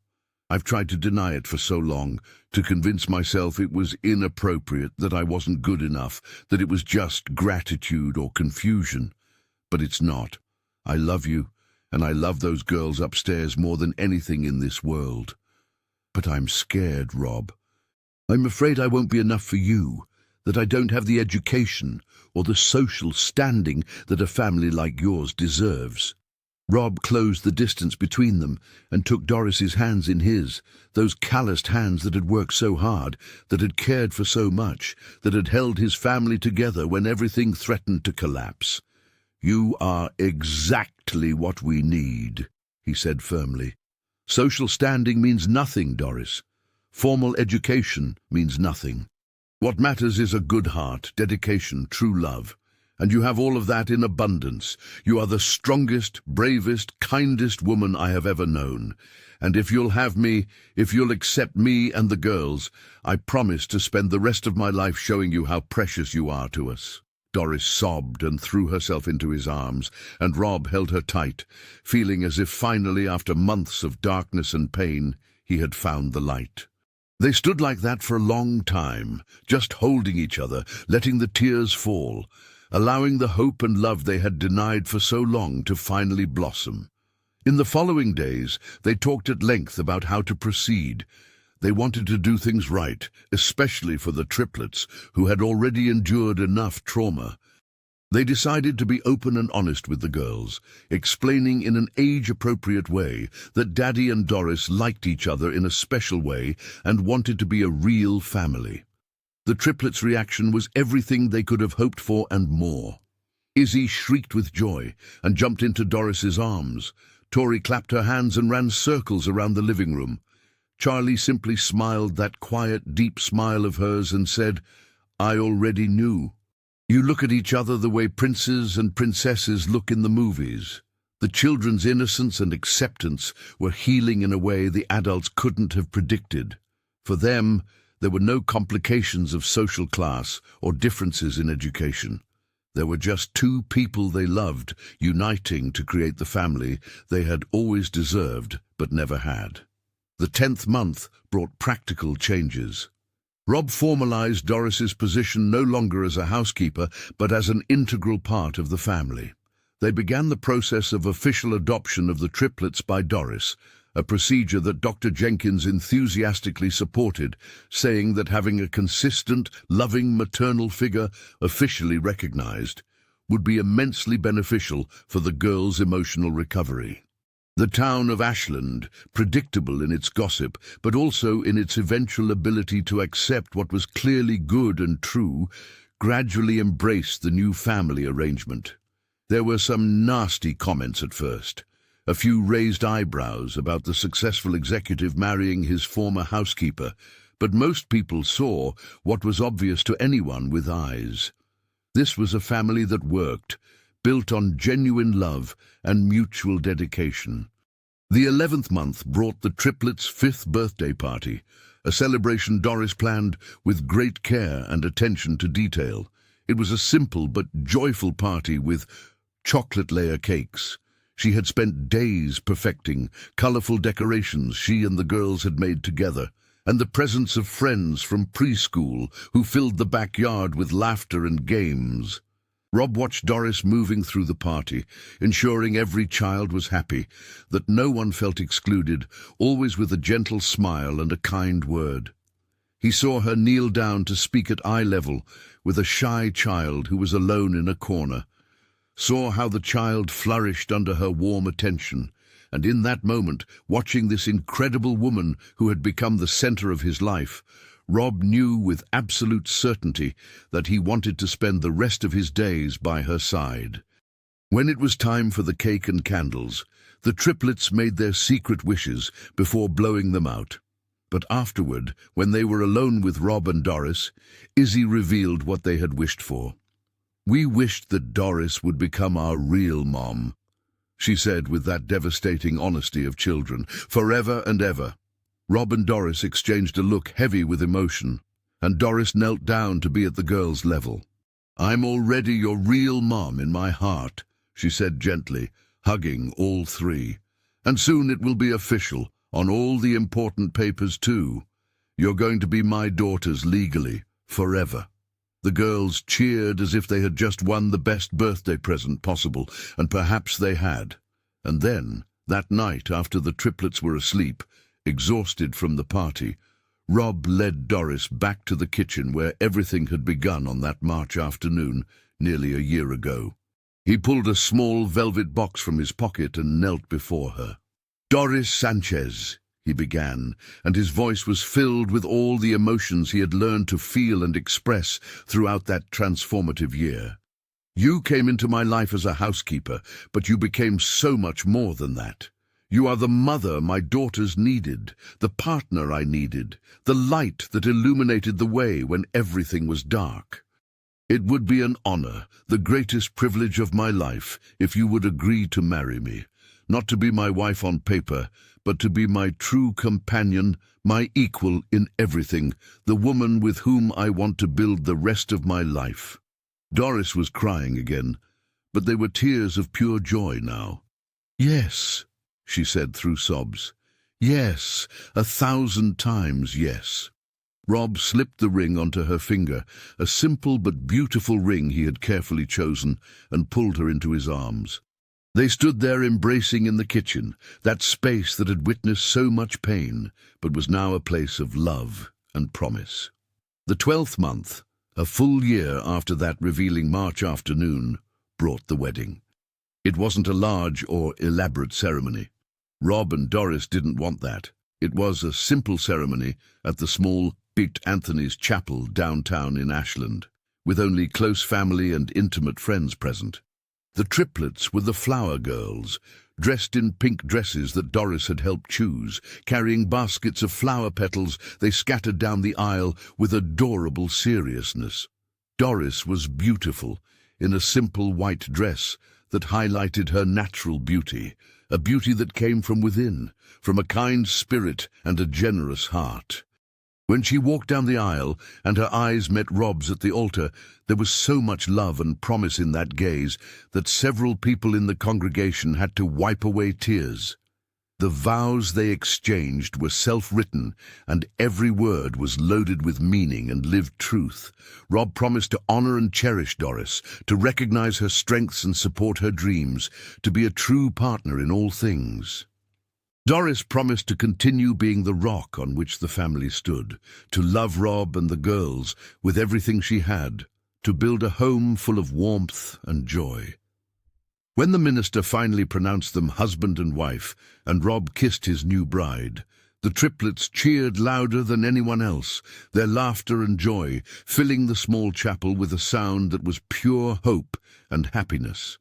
I've tried to deny it for so long, to convince myself it was inappropriate, that I wasn't good enough, that it was just gratitude or confusion. But it's not. I love you, and I love those girls upstairs more than anything in this world. But I'm scared, Rob. I'm afraid I won't be enough for you, that I don't have the education or the social standing that a family like yours deserves." Rob closed the distance between them and took Doris's hands in his, those calloused hands that had worked so hard, that had cared for so much, that had held his family together when everything threatened to collapse. "You are exactly what we need," he said firmly. "Social standing means nothing, Doris. Formal education means nothing. What matters is a good heart, dedication, true love. And you have all of that in abundance. You are the strongest, bravest, kindest woman I have ever known. And if you'll have me, if you'll accept me and the girls, I promise to spend the rest of my life showing you how precious you are to us." Doris sobbed and threw herself into his arms, and Rob held her tight, feeling as if finally, after months of darkness and pain, he had found the light. They stood like that for a long time, just holding each other, letting the tears fall, allowing the hope and love they had denied for so long to finally blossom. In the following days, they talked at length about how to proceed. They wanted to do things right, especially for the triplets, who had already endured enough trauma. They decided to be open and honest with the girls, explaining in an age-appropriate way that Daddy and Doris liked each other in a special way and wanted to be a real family. The triplets' reaction was everything they could have hoped for and more. Izzy shrieked with joy and jumped into Doris's arms. Tori clapped her hands and ran circles around the living room. Charlie simply smiled that quiet, deep smile of hers and said, "I already knew." You look at each other the way princes and princesses look in the movies. The children's innocence and acceptance were healing in a way the adults couldn't have predicted. For them, there were no complications of social class or differences in education. There were just two people they loved, uniting to create the family they had always deserved but never had. The 10th month brought practical changes. Rob formalized Doris's position no longer as a housekeeper, but as an integral part of the family. They began the process of official adoption of the triplets by Doris, a procedure that Dr. Jenkins enthusiastically supported, saying that having a consistent, loving maternal figure officially recognized would be immensely beneficial for the girls' emotional recovery. The town of Ashland, predictable in its gossip, but also in its eventual ability to accept what was clearly good and true, gradually embraced the new family arrangement. There were some nasty comments at first. A few raised eyebrows about the successful executive marrying his former housekeeper, but most people saw what was obvious to anyone with eyes. This was a family that worked, built on genuine love and mutual dedication. The 11th month brought the triplets' 5th birthday party, a celebration Doris planned with great care and attention to detail. It was a simple but joyful party with chocolate layer cakes. She had spent days perfecting colorful decorations she and the girls had made together, and the presence of friends from preschool who filled the backyard with laughter and games. Rob watched Doris moving through the party, ensuring every child was happy, that no one felt excluded, always with a gentle smile and a kind word. He saw her kneel down to speak at eye level with a shy child who was alone in a corner, saw how the child flourished under her warm attention, and in that moment, watching this incredible woman who had become the center of his life, Rob knew with absolute certainty that he wanted to spend the rest of his days by her side. When it was time for the cake and candles, the triplets made their secret wishes before blowing them out. But afterward, when they were alone with Rob and Doris, Izzy revealed what they had wished for. "We wished that Doris would become our real mom," she said with that devastating honesty of children, "forever and ever." Rob and Doris exchanged a look heavy with emotion, and Doris knelt down to be at the girl's level. "I'm already your real mom in my heart," she said gently, hugging all three. "And soon it will be official, on all the important papers too. You're going to be my daughters legally, forever." The girls cheered as if they had just won the best birthday present possible, and perhaps they had. And then, that night after the triplets were asleep, exhausted from the party, Rob led Doris back to the kitchen where everything had begun on that March afternoon, nearly a year ago. He pulled a small velvet box from his pocket and knelt before her. "Doris Sanchez," he began, and his voice was filled with all the emotions he had learned to feel and express throughout that transformative year. "You came into my life as a housekeeper, but you became so much more than that. You are the mother my daughters needed, the partner I needed, the light that illuminated the way when everything was dark. It would be an honor, the greatest privilege of my life, if you would agree to marry me, not to be my wife on paper, but to be my true companion, my equal in everything, the woman with whom I want to build the rest of my life." Doris was crying again, but they were tears of pure joy now. "Yes," she said through sobs. "Yes, 1,000 times yes." Rob slipped the ring onto her finger, a simple but beautiful ring he had carefully chosen, and pulled her into his arms. They stood there embracing in the kitchen, that space that had witnessed so much pain, but was now a place of love and promise. The 12th month, a full year after that revealing March afternoon, brought the wedding. It wasn't a large or elaborate ceremony. Rob and Doris didn't want that. It was a simple ceremony at the small St. Anthony's Chapel downtown in Ashland, with only close family and intimate friends present. The Triplets were the flower girls, dressed in pink dresses that Doris had helped choose. Carrying baskets of flower petals, they scattered down the aisle with adorable seriousness. Doris was beautiful, in a simple white dress that highlighted her natural beauty, a beauty that came from within, from a kind spirit and a generous heart. When she walked down the aisle and her eyes met Rob's at the altar, there was so much love and promise in that gaze that several people in the congregation had to wipe away tears. The vows they exchanged were self-written, and every word was loaded with meaning and lived truth. Rob promised to honor and cherish Doris, to recognize her strengths and support her dreams, to be a true partner in all things. Doris promised to continue being the rock on which the family stood, to love Rob and the girls with everything she had, to build a home full of warmth and joy. When the minister finally pronounced them husband and wife, and Rob kissed his new bride, the Triplets cheered louder than anyone else, their laughter and joy filling the small chapel with a sound that was pure hope and happiness.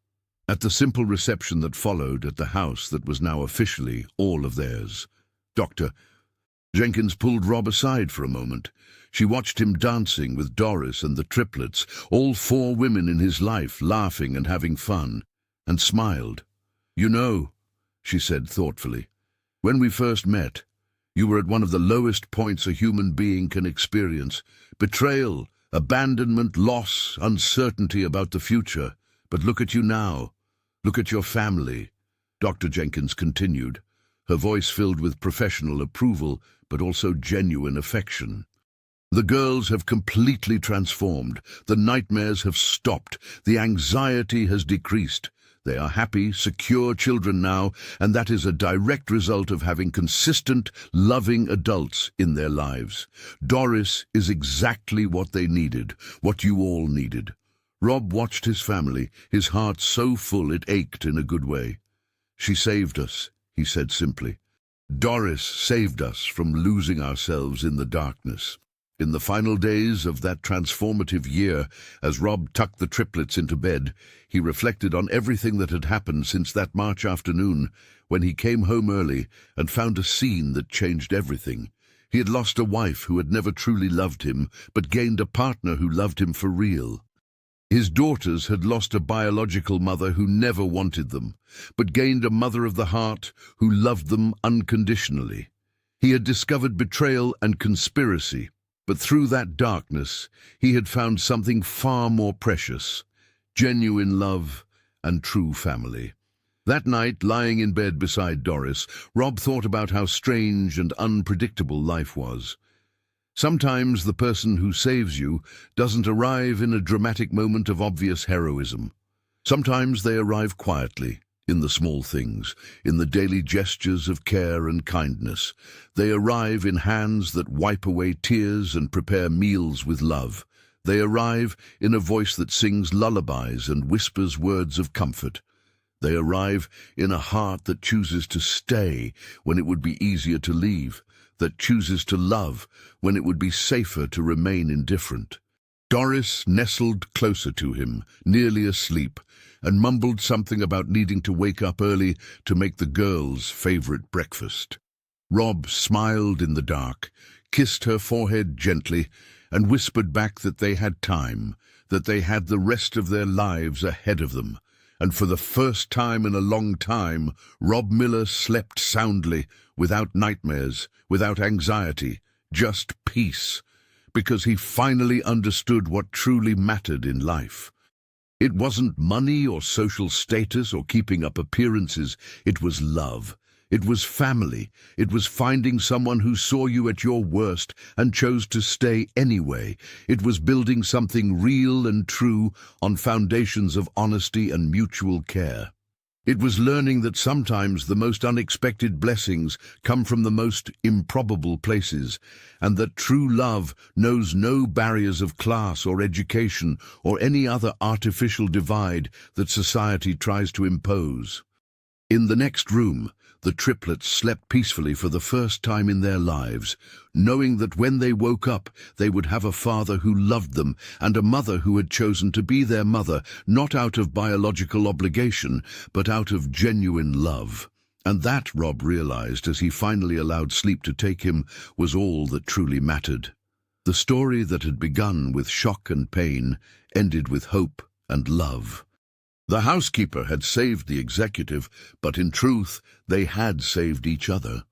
At the simple reception that followed at the house that was now officially all of theirs, Dr. Jenkins pulled Rob aside for a moment. She watched him dancing with Doris and the Triplets, all 4 women in his life laughing and having fun, and smiled. "You know," she said thoughtfully, "when we first met, you were at one of the lowest points a human being can experience. Betrayal, abandonment, loss, uncertainty about the future. But look at you now. Look at your family," Dr. Jenkins continued, her voice filled with professional approval, but also genuine affection. "The girls have completely transformed. The nightmares have stopped. The anxiety has decreased. They are happy, secure children now, and that is a direct result of having consistent, loving adults in their lives. Doris is exactly what they needed, what you all needed." Rob watched his family, his heart so full it ached in a good way. "She saved us," he said simply. "Doris saved us from losing ourselves in the darkness." In the final days of that transformative year, as Rob tucked the Triplets into bed, he reflected on everything that had happened since that March afternoon, when he came home early and found a scene that changed everything. He had lost a wife who had never truly loved him, but gained a partner who loved him for real. His daughters had lost a biological mother who never wanted them, but gained a mother of the heart who loved them unconditionally. He had discovered betrayal and conspiracy, but through that darkness he had found something far more precious: genuine love and true family. That night, lying in bed beside Doris, Rob thought about how strange and unpredictable life was. Sometimes the person who saves you doesn't arrive in a dramatic moment of obvious heroism. Sometimes they arrive quietly, In the small things, in the daily gestures of care and kindness. They arrive in hands that wipe away tears and prepare meals with love. They arrive in a voice that sings lullabies and whispers words of comfort. They arrive in a heart that chooses to stay when it would be easier to leave, that chooses to love when it would be safer to remain indifferent. Doris nestled closer to him, nearly asleep, and mumbled something about needing to wake up early to make the girls' favorite breakfast. Rob smiled in the dark, kissed her forehead gently, and whispered back that they had time, that they had the rest of their lives ahead of them. And for the first time in a long time, Rob Miller slept soundly, without nightmares, without anxiety, just peace, because he finally understood what truly mattered in life. It wasn't money or social status or keeping up appearances. It was love. It was family. It was finding someone who saw you at your worst and chose to stay anyway. It was building something real and true on foundations of honesty and mutual care. It was learning that sometimes the most unexpected blessings come from the most improbable places, and that true love knows no barriers of class or education or any other artificial divide that society tries to impose. In the next room, the triplets slept peacefully for the first time in their lives, knowing that when they woke up, they would have a father who loved them and a mother who had chosen to be their mother, not out of biological obligation, but out of genuine love. And that, Rob realized as he finally allowed sleep to take him, was all that truly mattered. The story that had begun with shock and pain ended with hope and love. The housekeeper had saved the executive, but in truth, they had saved each other.